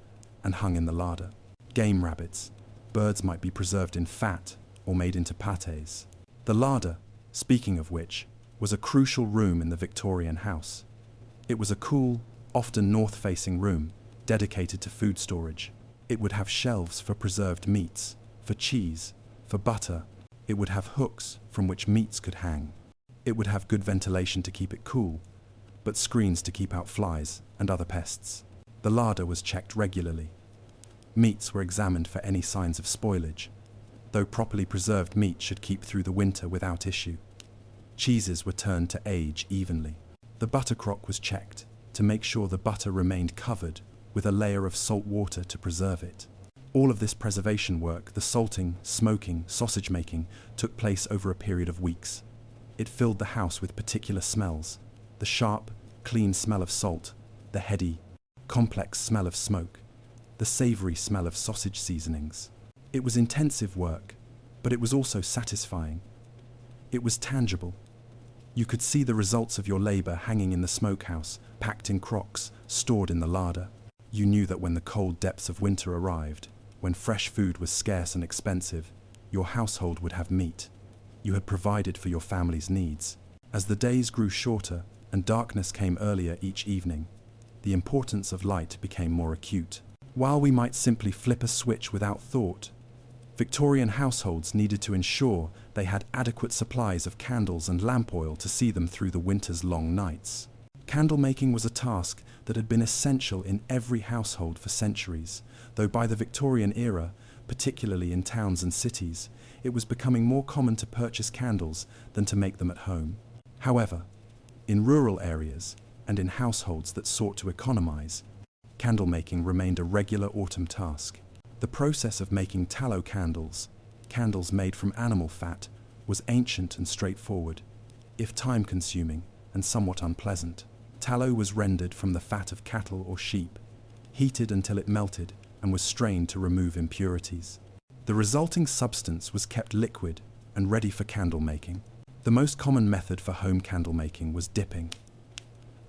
Speaker 1: and hung in the larder. Game rabbits, birds might be preserved in fat or made into pâtés. The larder, speaking of which, was a crucial room in the Victorian house. It was a cool, often north-facing room, dedicated to food storage. It would have shelves for preserved meats, for cheese, for butter. It would have hooks from which meats could hang. It would have good ventilation to keep it cool, but screens to keep out flies and other pests. The larder was checked regularly. Meats were examined for any signs of spoilage, though properly preserved meat should keep through the winter without issue. Cheeses were turned to age evenly. The butter crock was checked to make sure the butter remained covered with a layer of salt water to preserve it. All of this preservation work, the salting, smoking, sausage making, took place over a period of weeks. It filled the house with particular smells: the sharp, clean smell of salt, the heady, complex smell of smoke, the savory smell of sausage seasonings. It was intensive work, but it was also satisfying. It was tangible. You could see the results of your labor hanging in the smokehouse, packed in crocks, stored in the larder. You knew that when the cold depths of winter arrived, when fresh food was scarce and expensive, your household would have meat. You had provided for your family's needs. As the days grew shorter and darkness came earlier each evening, the importance of light became more acute. While we might simply flip a switch without thought, Victorian households needed to ensure they had adequate supplies of candles and lamp oil to see them through the winter's long nights. Candle making was a task that had been essential in every household for centuries, though by the Victorian era, particularly in towns and cities, it was becoming more common to purchase candles than to make them at home. However, in rural areas and in households that sought to economize, candle making remained a regular autumn task. The process of making tallow candles, candles made from animal fat, was ancient and straightforward, if time-consuming and somewhat unpleasant. Tallow was rendered from the fat of cattle or sheep, heated until it melted and was strained to remove impurities. The resulting substance was kept liquid and ready for candle making. The most common method for home candle making was dipping.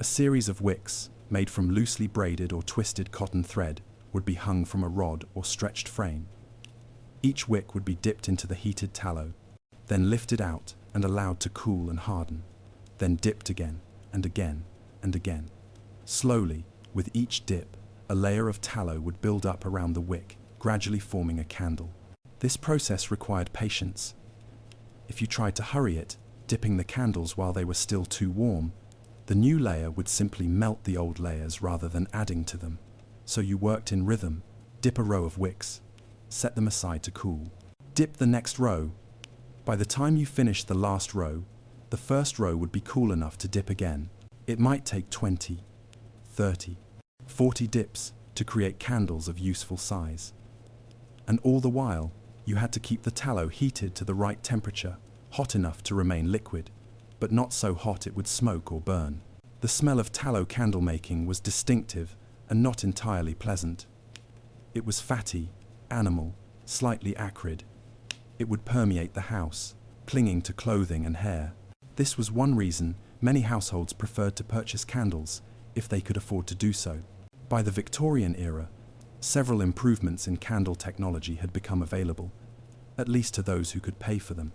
Speaker 1: A series of wicks, made from loosely braided or twisted cotton thread, would be hung from a rod or stretched frame. Each wick would be dipped into the heated tallow, then lifted out and allowed to cool and harden, then dipped again and again and again. Slowly, with each dip, a layer of tallow would build up around the wick, gradually forming a candle. This process required patience. If you tried to hurry it, dipping the candles while they were still too warm, the new layer would simply melt the old layers rather than adding to them. So you worked in rhythm. Dip a row of wicks, set them aside to cool. Dip the next row. By the time you finished the last row, the first row would be cool enough to dip again. It might take 20, 30, 40 dips to create candles of useful size. And all the while, you had to keep the tallow heated to the right temperature, hot enough to remain liquid, but not so hot it would smoke or burn. The smell of tallow candle making was distinctive and not entirely pleasant. It was fatty, animal, slightly acrid. It would permeate the house, clinging to clothing and hair. This was one reason many households preferred to purchase candles if they could afford to do so. By the Victorian era, several improvements in candle technology had become available, at least to those who could pay for them.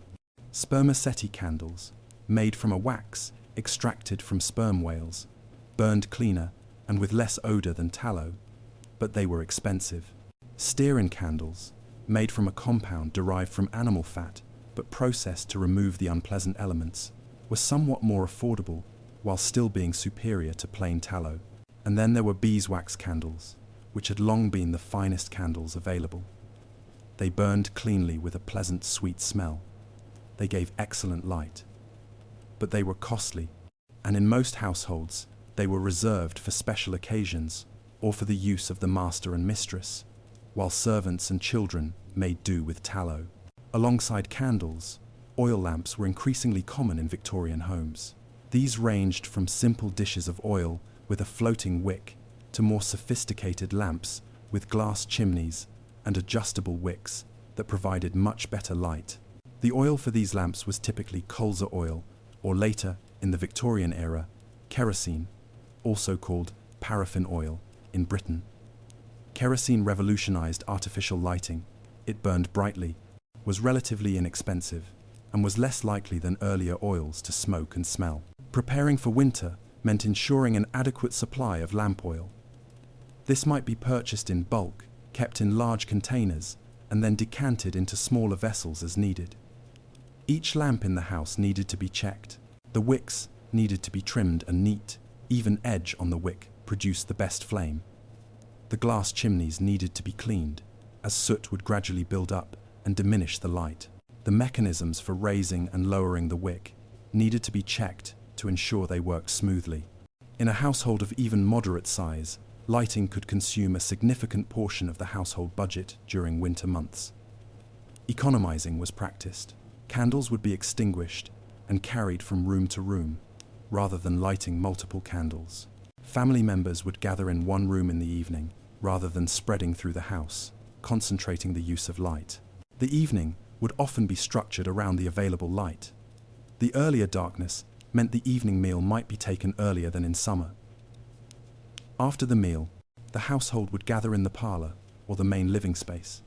Speaker 1: Spermaceti candles, made from a wax extracted from sperm whales, burned cleaner and with less odor than tallow, but they were expensive. Stearin candles, made from a compound derived from animal fat but processed to remove the unpleasant elements, were somewhat more affordable while still being superior to plain tallow. And then there were beeswax candles, which had long been the finest candles available. They burned cleanly with a pleasant sweet smell. They gave excellent light. But they were costly, and in most households, They were reserved for special occasions or for the use of the master and mistress, while servants and children made do with tallow. Alongside candles, oil lamps were increasingly common in Victorian homes. These ranged from simple dishes of oil with a floating wick to more sophisticated lamps with glass chimneys and adjustable wicks that provided much better light. The oil for these lamps was typically colza oil, or later, in the Victorian era, kerosene, also called paraffin oil in Britain. Kerosene revolutionized artificial lighting. It burned brightly, was relatively inexpensive, and was less likely than earlier oils to smoke and smell. Preparing for winter meant ensuring an adequate supply of lamp oil. This might be purchased in bulk, kept in large containers, and then decanted into smaller vessels as needed. Each lamp in the house needed to be checked. The wicks needed to be trimmed and neat. Even edge on the wick produced the best flame. The glass chimneys needed to be cleaned, as soot would gradually build up and diminish the light. The mechanisms for raising and lowering the wick needed to be checked to ensure they worked smoothly. In a household of even moderate size, lighting could consume a significant portion of the household budget during winter months. Economizing was practiced. Candles would be extinguished and carried from room to room, rather than lighting multiple candles. Family members would gather in one room in the evening, rather than spreading through the house, concentrating the use of light. The evening would often be structured around the available light. The earlier darkness meant the evening meal might be taken earlier than in summer. After the meal, the household would gather in the parlor or the main living space.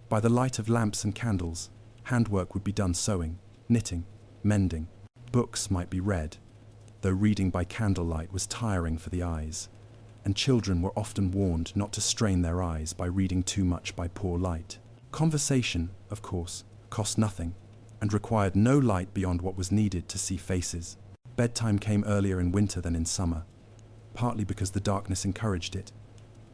Speaker 1: By the light of lamps and candles, handwork would be done sewing, knitting, mending. Books might be read, though reading by candlelight was tiring for the eyes, and children were often warned not to strain their eyes by reading too much by poor light. Conversation, of course, cost nothing, and required no light beyond what was needed to see faces. Bedtime came earlier in winter than in summer, partly because the darkness encouraged it,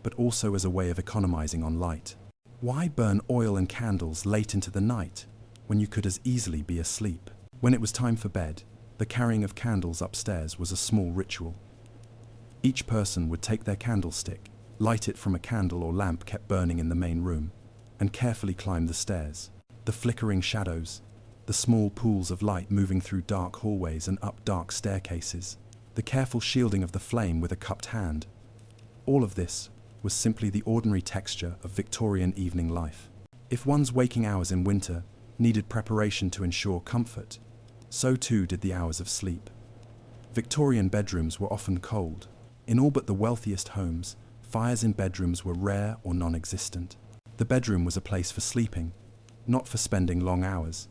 Speaker 1: but also as a way of economizing on light. Why burn oil and candles late into the night when you could as easily be asleep? When it was time for bed, the carrying of candles upstairs was a small ritual. Each person would take their candlestick, light it from a candle or lamp kept burning in the main room, and carefully climb the stairs. The flickering shadows, the small pools of light moving through dark hallways and up dark staircases, the careful shielding of the flame with a cupped hand. All of this was simply the ordinary texture of Victorian evening life. If one's waking hours in winter needed preparation to ensure comfort, so too did the hours of sleep. Victorian bedrooms were often cold. In all but the wealthiest homes, fires in bedrooms were rare or non-existent. The bedroom was a place for sleeping, not for spending long hours,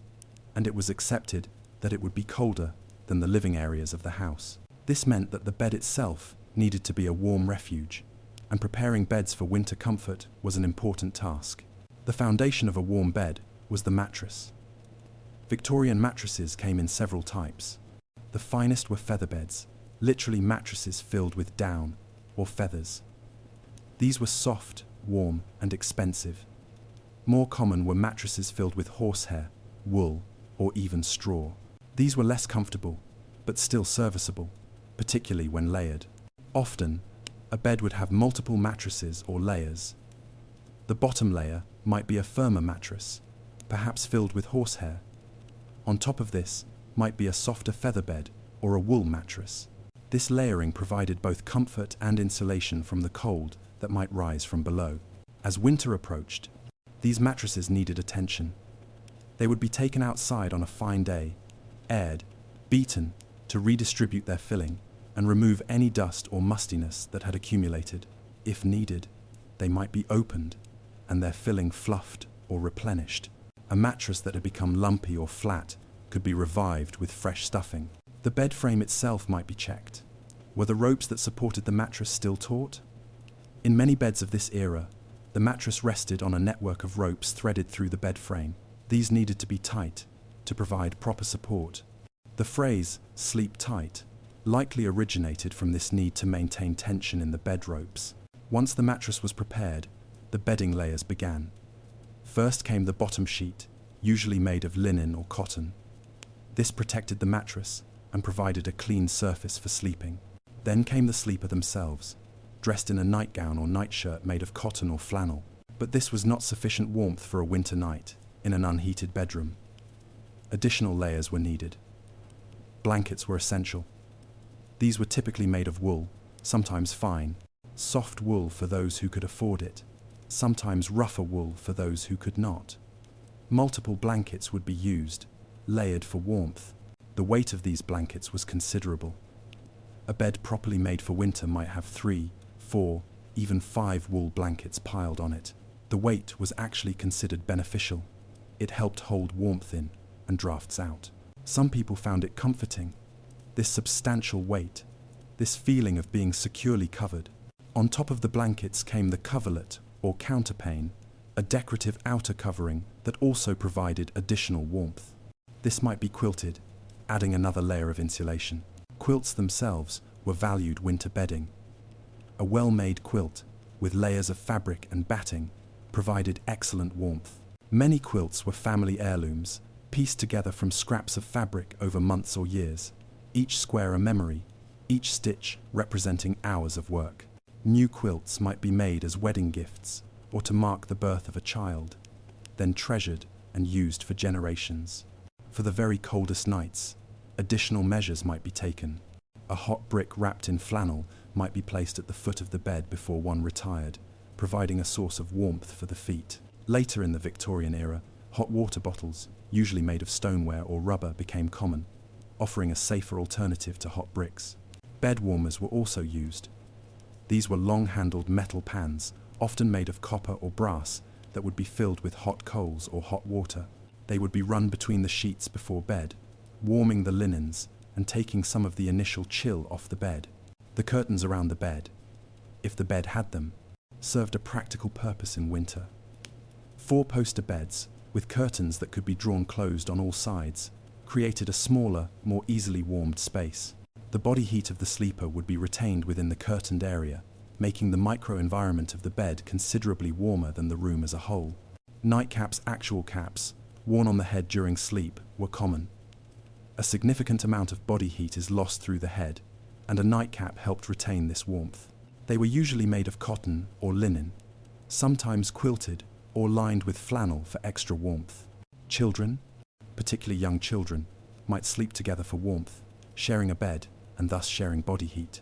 Speaker 1: and it was accepted that it would be colder than the living areas of the house. This meant that the bed itself needed to be a warm refuge, and preparing beds for winter comfort was an important task. The foundation of a warm bed was the mattress. Victorian mattresses came in several types. The finest were feather beds, literally mattresses filled with down or feathers. These were soft, warm, and expensive. More common were mattresses filled with horsehair, wool, or even straw. These were less comfortable, but still serviceable, particularly when layered. Often, a bed would have multiple mattresses or layers. The bottom layer might be a firmer mattress, perhaps filled with horsehair. On top of this might be a softer feather bed or a wool mattress. This layering provided both comfort and insulation from the cold that might rise from below. As winter approached, these mattresses needed attention. They would be taken outside on a fine day, aired, beaten to redistribute their filling and remove any dust or mustiness that had accumulated. If needed, they might be opened and their filling fluffed or replenished. A mattress that had become lumpy or flat could be revived with fresh stuffing. The bed frame itself might be checked. Were the ropes that supported the mattress still taut? In many beds of this era, the mattress rested on a network of ropes threaded through the bed frame. These needed to be tight to provide proper support. The phrase, "sleep tight," likely originated from this need to maintain tension in the bed ropes. Once the mattress was prepared, the bedding layers began. First came the bottom sheet, usually made of linen or cotton. This protected the mattress and provided a clean surface for sleeping. Then came the sleeper themselves, dressed in a nightgown or nightshirt made of cotton or flannel. But this was not sufficient warmth for a winter night in an unheated bedroom. Additional layers were needed. Blankets were essential. These were typically made of wool, sometimes fine, soft wool for those who could afford it, sometimes rougher wool for those who could not. Multiple blankets would be used, layered for warmth. The weight of these blankets was considerable. A bed properly made for winter might have 3, 4, even 5 wool blankets piled on it. The weight was actually considered beneficial. It helped hold warmth in and drafts out. Some people found it comforting. This substantial weight, this feeling of being securely covered. On top of the blankets came the coverlet or counterpane, a decorative outer covering that also provided additional warmth. This might be quilted, adding another layer of insulation. Quilts themselves were valued winter bedding. A well-made quilt, with layers of fabric and batting, provided excellent warmth. Many quilts were family heirlooms, pieced together from scraps of fabric over months or years, each square a memory, each stitch representing hours of work. New quilts might be made as wedding gifts or to mark the birth of a child, then treasured and used for generations. For the very coldest nights, additional measures might be taken. A hot brick wrapped in flannel might be placed at the foot of the bed before one retired, providing a source of warmth for the feet. Later in the Victorian era, hot water bottles, usually made of stoneware or rubber, became common, offering a safer alternative to hot bricks. Bed warmers were also used. These were long-handled metal pans, often made of copper or brass, that would be filled with hot coals or hot water. They would be run between the sheets before bed, warming the linens and taking some of the initial chill off the bed. The curtains around the bed, if the bed had them, served a practical purpose in winter. 4-poster beds, with curtains that could be drawn closed on all sides, created a smaller, more easily warmed space. The body heat of the sleeper would be retained within the curtained area, making the micro-environment of the bed considerably warmer than the room as a whole. Nightcaps, actual caps, worn on the head during sleep, were common. A significant amount of body heat is lost through the head, and a nightcap helped retain this warmth. They were usually made of cotton or linen, sometimes quilted or lined with flannel for extra warmth. Children, particularly young children, might sleep together for warmth, sharing a bed and thus sharing body heat.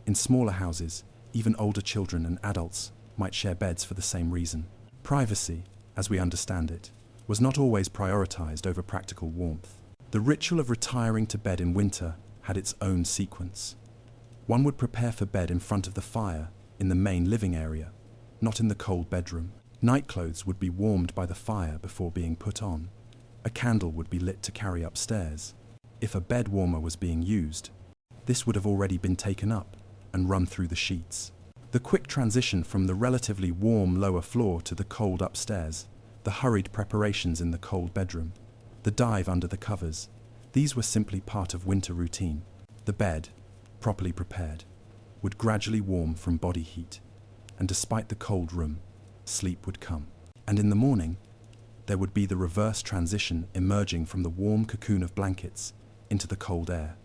Speaker 1: In smaller houses, even older children and adults might share beds for the same reason. Privacy, as we understand it, was not always prioritized over practical warmth. The ritual of retiring to bed in winter had its own sequence. One would prepare for bed in front of the fire in the main living area, not in the cold bedroom. Nightclothes would be warmed by the fire before being put on. A candle would be lit to carry upstairs. If a bed warmer was being used, this would have already been taken up and run through the sheets. The quick transition from the relatively warm lower floor to the cold upstairs, the hurried preparations in the cold bedroom, the dive under the covers, these were simply part of winter routine. The bed, properly prepared, would gradually warm from body heat, and despite the cold room, sleep would come. And in the morning, there would be the reverse transition emerging from the warm cocoon of blankets into the cold air.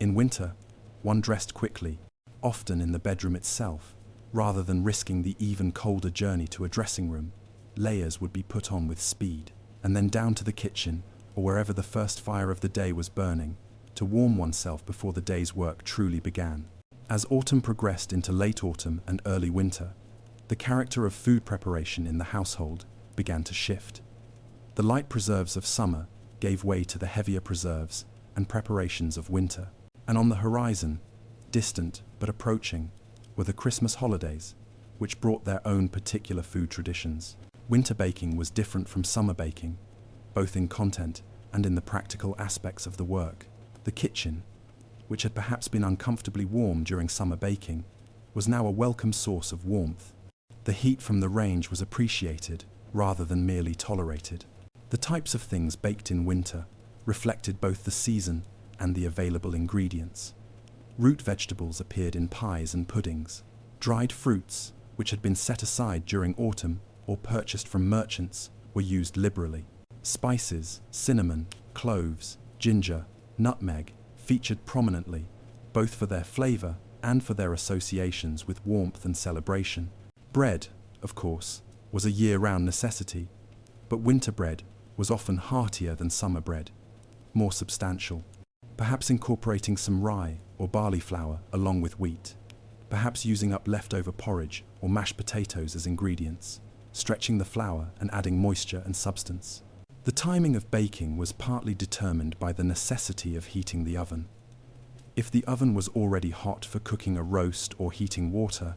Speaker 1: In winter, one dressed quickly, often in the bedroom itself, rather than risking the even colder journey to a dressing room. Layers would be put on with speed, and then down to the kitchen or wherever the first fire of the day was burning, to warm oneself before the day's work truly began. As autumn progressed into late autumn and early winter, the character of food preparation in the household began to shift. The light preserves of summer gave way to the heavier preserves and preparations of winter. And on the horizon, distant but approaching, were the Christmas holidays, which brought their own particular food traditions. Winter baking was different from summer baking, both in content and in the practical aspects of the work. The kitchen, which had perhaps been uncomfortably warm during summer baking, was now a welcome source of warmth. The heat from the range was appreciated rather than merely tolerated. The types of things baked in winter reflected both the season and the available ingredients. Root vegetables appeared in pies and puddings. Dried fruits, which had been set aside during autumn or purchased from merchants, were used liberally. Spices, cinnamon, cloves, ginger, nutmeg featured prominently, both for their flavor and for their associations with warmth and celebration. Bread, of course, was a year-round necessity, but winter bread was often heartier than summer bread, more substantial, perhaps incorporating some rye or barley flour along with wheat, perhaps using up leftover porridge or mashed potatoes as ingredients, stretching the flour and adding moisture and substance. The timing of baking was partly determined by the necessity of heating the oven. If the oven was already hot for cooking a roast or heating water,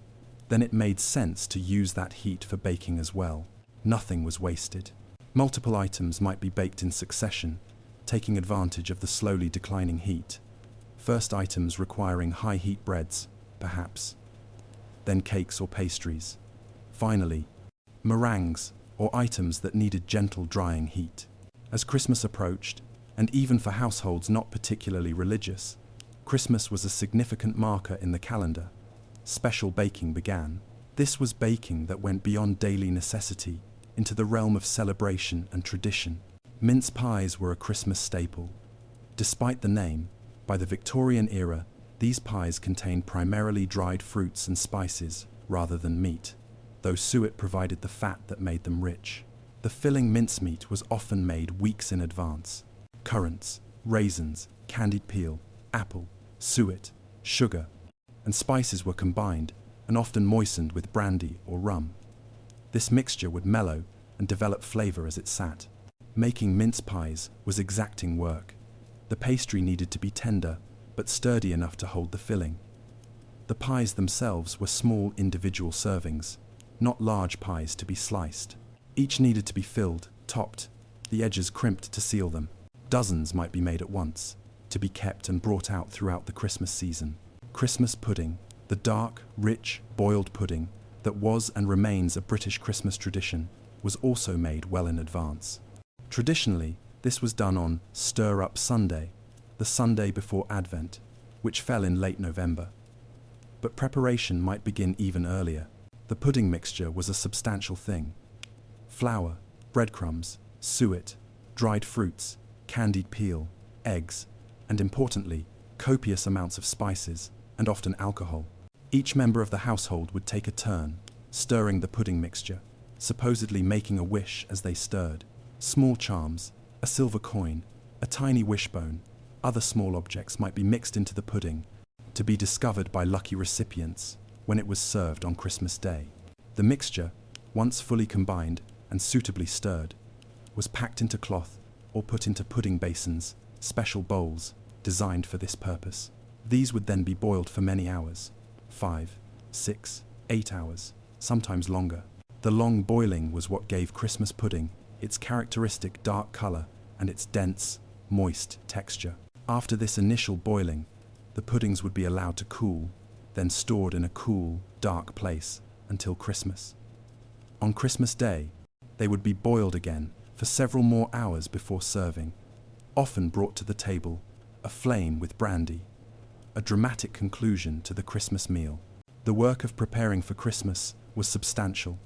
Speaker 1: then it made sense to use that heat for baking as well. Nothing was wasted. Multiple items might be baked in succession, taking advantage of the slowly declining heat. First items requiring high heat breads, perhaps. Then cakes or pastries. Finally, meringues, or items that needed gentle drying heat. As Christmas approached, and even for households not particularly religious, Christmas was a significant marker in the calendar. Special baking began. This was baking that went beyond daily necessity into the realm of celebration and tradition. Mince pies were a Christmas staple. Despite the name, by the Victorian era, these pies contained primarily dried fruits and spices rather than meat, though suet provided the fat that made them rich. The filling mincemeat was often made weeks in advance. Currants, raisins, candied peel, apple, suet, sugar, and spices were combined and often moistened with brandy or rum. This mixture would mellow and develop flavor as it sat. Making mince pies was exacting work. The pastry needed to be tender, but sturdy enough to hold the filling. The pies themselves were small individual servings, not large pies to be sliced. Each needed to be filled, topped, the edges crimped to seal them. Dozens might be made at once, to be kept and brought out throughout the Christmas season. Christmas pudding, the dark, rich, boiled pudding that was and remains a British Christmas tradition, was also made well in advance. Traditionally, this was done on Stir-Up Sunday, the Sunday before Advent, which fell in late November. But preparation might begin even earlier. The pudding mixture was a substantial thing. Flour, breadcrumbs, suet, dried fruits, candied peel, eggs, and importantly, copious amounts of spices, and often alcohol. Each member of the household would take a turn, stirring the pudding mixture, supposedly making a wish as they stirred. Small charms, a silver coin, a tiny wishbone, other small objects might be mixed into the pudding, to be discovered by lucky recipients when it was served on Christmas Day. The mixture, once fully combined and suitably stirred, was packed into cloth or put into pudding basins, special bowls, designed for this purpose. These would then be boiled for many hours, 5, 6, 8 hours, sometimes longer. The long boiling was what gave Christmas pudding its characteristic dark color and its dense, moist texture. After this initial boiling, the puddings would be allowed to cool, then stored in a cool, dark place until Christmas. On Christmas Day, they would be boiled again for several more hours before serving, often brought to the table, aflame with brandy, a dramatic conclusion to the Christmas meal. The work of preparing for Christmas was substantial,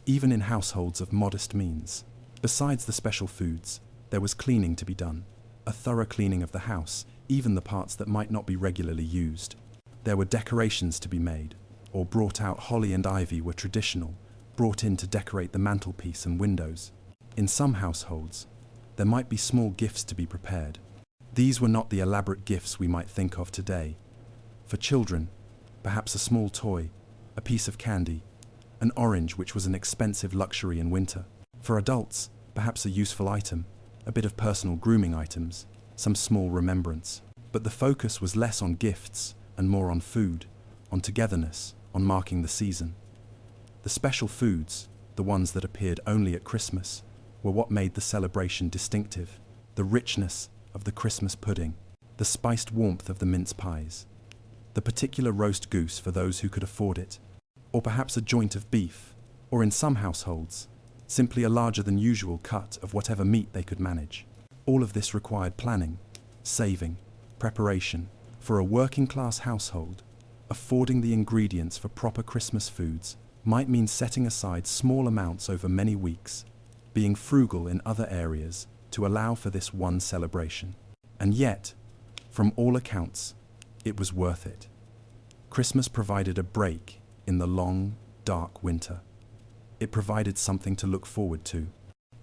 Speaker 1: even in households of modest means. Besides the special foods, there was cleaning to be done, a thorough cleaning of the house, even the parts that might not be regularly used. There were decorations to be made, or brought out. Holly and ivy were traditional, brought in to decorate the mantelpiece and windows. In some households, there might be small gifts to be prepared. These were not the elaborate gifts we might think of today. For children, perhaps a small toy, a piece of candy, an orange which was an expensive luxury in winter. For adults, perhaps a useful item, a bit of personal grooming items, some small remembrance. But the focus was less on gifts and more on food, on togetherness, on marking the season. The special foods, the ones that appeared only at Christmas, were what made the celebration distinctive. The richness of the Christmas pudding, the spiced warmth of the mince pies, the particular roast goose for those who could afford it, or perhaps a joint of beef, or in some households, simply a larger than usual cut of whatever meat they could manage. All of this required planning, saving, preparation. For a working-class household, affording the ingredients for proper Christmas foods might mean setting aside small amounts over many weeks, being frugal in other areas to allow for this one celebration. And yet, from all accounts, it was worth it. Christmas provided a break in the long, dark winter. It provided something to look forward to.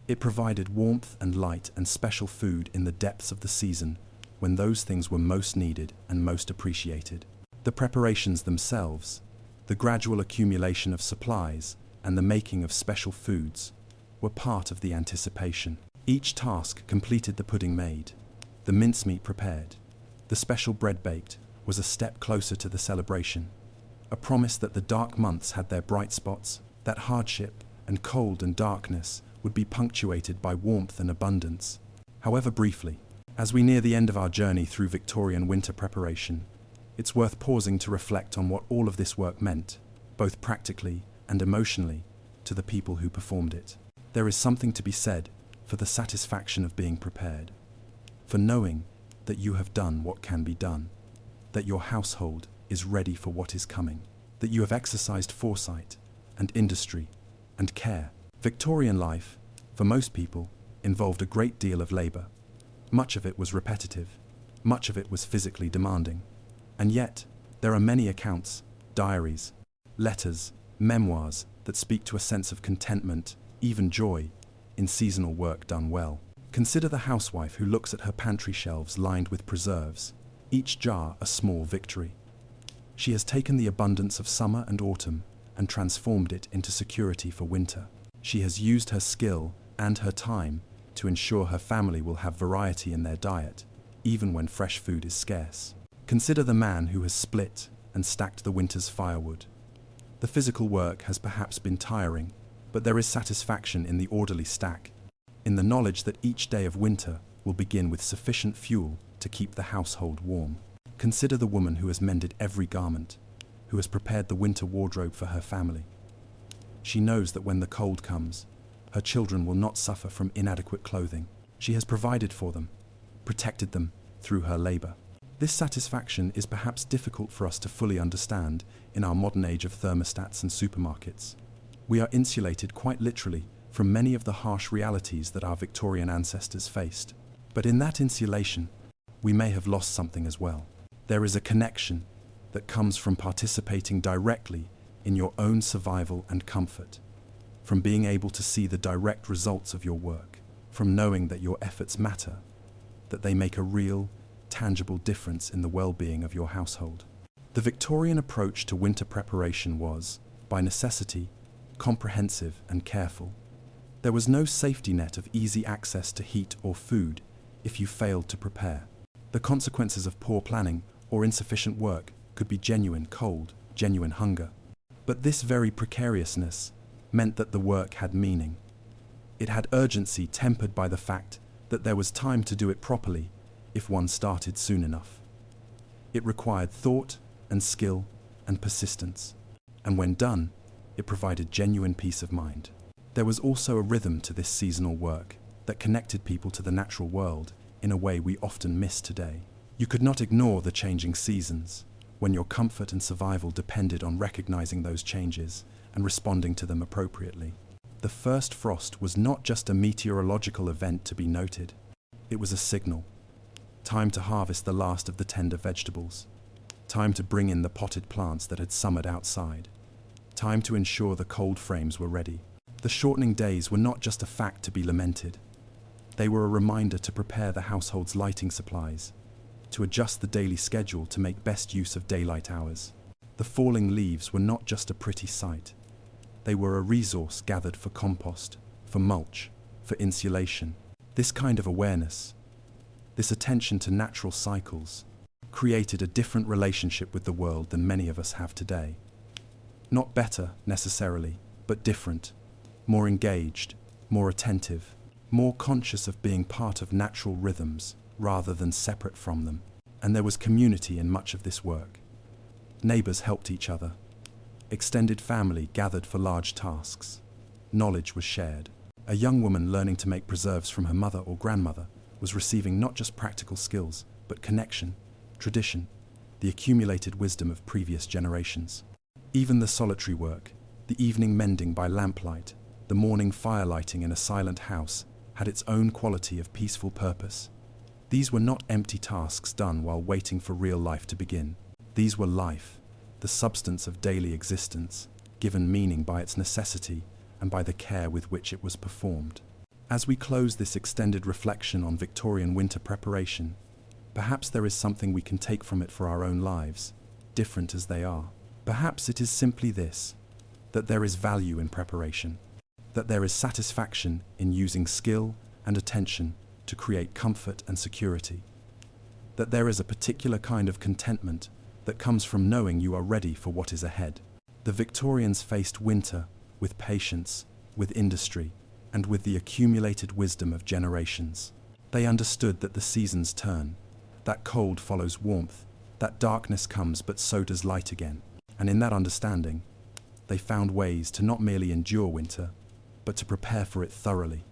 Speaker 1: It provided warmth and light and special food in the depths of the season when those things were most needed and most appreciated. The preparations themselves, the gradual accumulation of supplies, and the making of special foods were part of the anticipation. Each task completed the pudding made, the mincemeat prepared, the special bread baked was a step closer to the celebration, a promise that the dark months had their bright spots, that hardship and cold and darkness would be punctuated by warmth and abundance. However briefly, as we near the end of our journey through Victorian winter preparation, it's worth pausing to reflect on what all of this work meant, both practically and emotionally, to the people who performed it. There is something to be said for the satisfaction of being prepared, for knowing that you have done what can be done, that your household is ready for what is coming, that you have exercised foresight and industry and care. Victorian life, for most people, involved a great deal of labor. Much of it was repetitive, much of it was physically demanding. And yet, there are many accounts, diaries, letters, memoirs that speak to a sense of contentment, even joy, in seasonal work done well. Consider the housewife who looks at her pantry shelves lined with preserves, each jar a small victory. She has taken the abundance of summer and autumn and transformed it into security for winter. She has used her skill and her time to ensure her family will have variety in their diet, even when fresh food is scarce. Consider the man who has split and stacked the winter's firewood. The physical work has perhaps been tiring, but there is satisfaction in the orderly stack, in the knowledge that each day of winter will begin with sufficient fuel to keep the household warm. Consider the woman who has mended every garment, who has prepared the winter wardrobe for her family. She knows that when the cold comes, her children will not suffer from inadequate clothing. She has provided for them, protected them through her labor. This satisfaction is perhaps difficult for us to fully understand in our modern age of thermostats and supermarkets. We are insulated quite literally from many of the harsh realities that our Victorian ancestors faced. But in that insulation, we may have lost something as well. There is a connection that comes from participating directly in your own survival and comfort, from being able to see the direct results of your work, from knowing that your efforts matter, that they make a real, tangible difference in the well-being of your household. The Victorian approach to winter preparation was, by necessity, comprehensive and careful. There was no safety net of easy access to heat or food if you failed to prepare. The consequences of poor planning or insufficient work could be genuine cold, genuine hunger. But this very precariousness meant that the work had meaning. It had urgency tempered by the fact that there was time to do it properly if one started soon enough. It required thought and skill and persistence, and when done, it provided genuine peace of mind. There was also a rhythm to this seasonal work that connected people to the natural world in a way we often miss today. You could not ignore the changing seasons, when your comfort and survival depended on recognizing those changes and responding to them appropriately. The first frost was not just a meteorological event to be noted. It was a signal. Time to harvest the last of the tender vegetables. Time to bring in the potted plants that had summered outside. Time to ensure the cold frames were ready. The shortening days were not just a fact to be lamented. They were a reminder to prepare the household's lighting supplies, to adjust the daily schedule to make best use of daylight hours. The falling leaves were not just a pretty sight. They were a resource gathered for compost, for mulch, for insulation. This kind of awareness, this attention to natural cycles, created a different relationship with the world than many of us have today. Not better, necessarily, but different, more engaged, more attentive, more conscious of being part of natural rhythms rather than separate from them. And there was community in much of this work. Neighbors helped each other. Extended family gathered for large tasks. Knowledge was shared. A young woman learning to make preserves from her mother or grandmother was receiving not just practical skills, but connection, tradition, the accumulated wisdom of previous generations. Even the solitary work, the evening mending by lamplight, the morning firelighting in a silent house, had its own quality of peaceful purpose. These were not empty tasks done while waiting for real life to begin. These were life, the substance of daily existence, given meaning by its necessity and by the care with which it was performed. As we close this extended reflection on Victorian winter preparation, perhaps there is something we can take from it for our own lives, different as they are. Perhaps it is simply this, that there is value in preparation, that there is satisfaction in using skill and attention to create comfort and security, that there is a particular kind of contentment that comes from knowing you are ready for what is ahead. The Victorians faced winter with patience, with industry, and with the accumulated wisdom of generations. They understood that the seasons turn, that cold follows warmth, that darkness comes but so does light again. And in that understanding, they found ways to not merely endure winter, but to prepare for it thoroughly,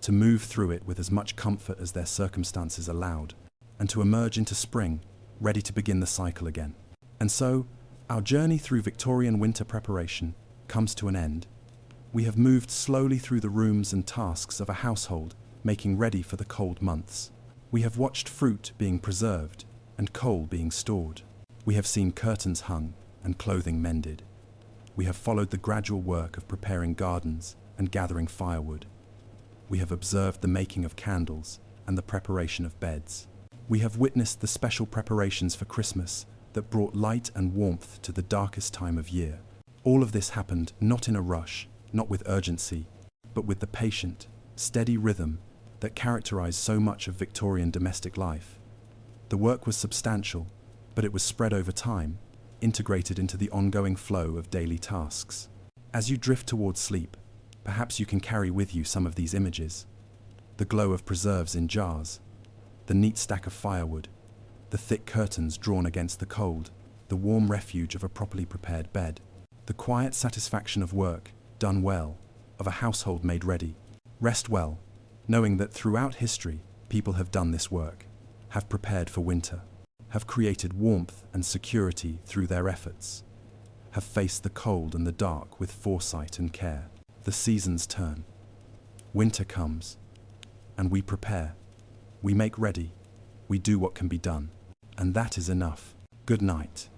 Speaker 1: to move through it with as much comfort as their circumstances allowed, and to emerge into spring, ready to begin the cycle again. And so, our journey through Victorian winter preparation comes to an end. We have moved slowly through the rooms and tasks of a household, making ready for the cold months. We have watched fruit being preserved and coal being stored. We have seen curtains hung and clothing mended. We have followed the gradual work of preparing gardens and gathering firewood. We have observed the making of candles and the preparation of beds. We have witnessed the special preparations for Christmas that brought light and warmth to the darkest time of year. All of this happened not in a rush, not with urgency, but with the patient, steady rhythm that characterized so much of Victorian domestic life. The work was substantial, but it was spread over time, integrated into the ongoing flow of daily tasks. As you drift towards sleep, perhaps you can carry with you some of these images: the glow of preserves in jars, the neat stack of firewood, the thick curtains drawn against the cold, the warm refuge of a properly prepared bed, the quiet satisfaction of work done well, of a household made ready. Rest well, knowing that throughout history, people have done this work, have prepared for winter, have created warmth and security through their efforts, have faced the cold and the dark with foresight and care. The seasons turn. Winter comes, and we prepare. We make ready. We do what can be done. And that is enough. Good night.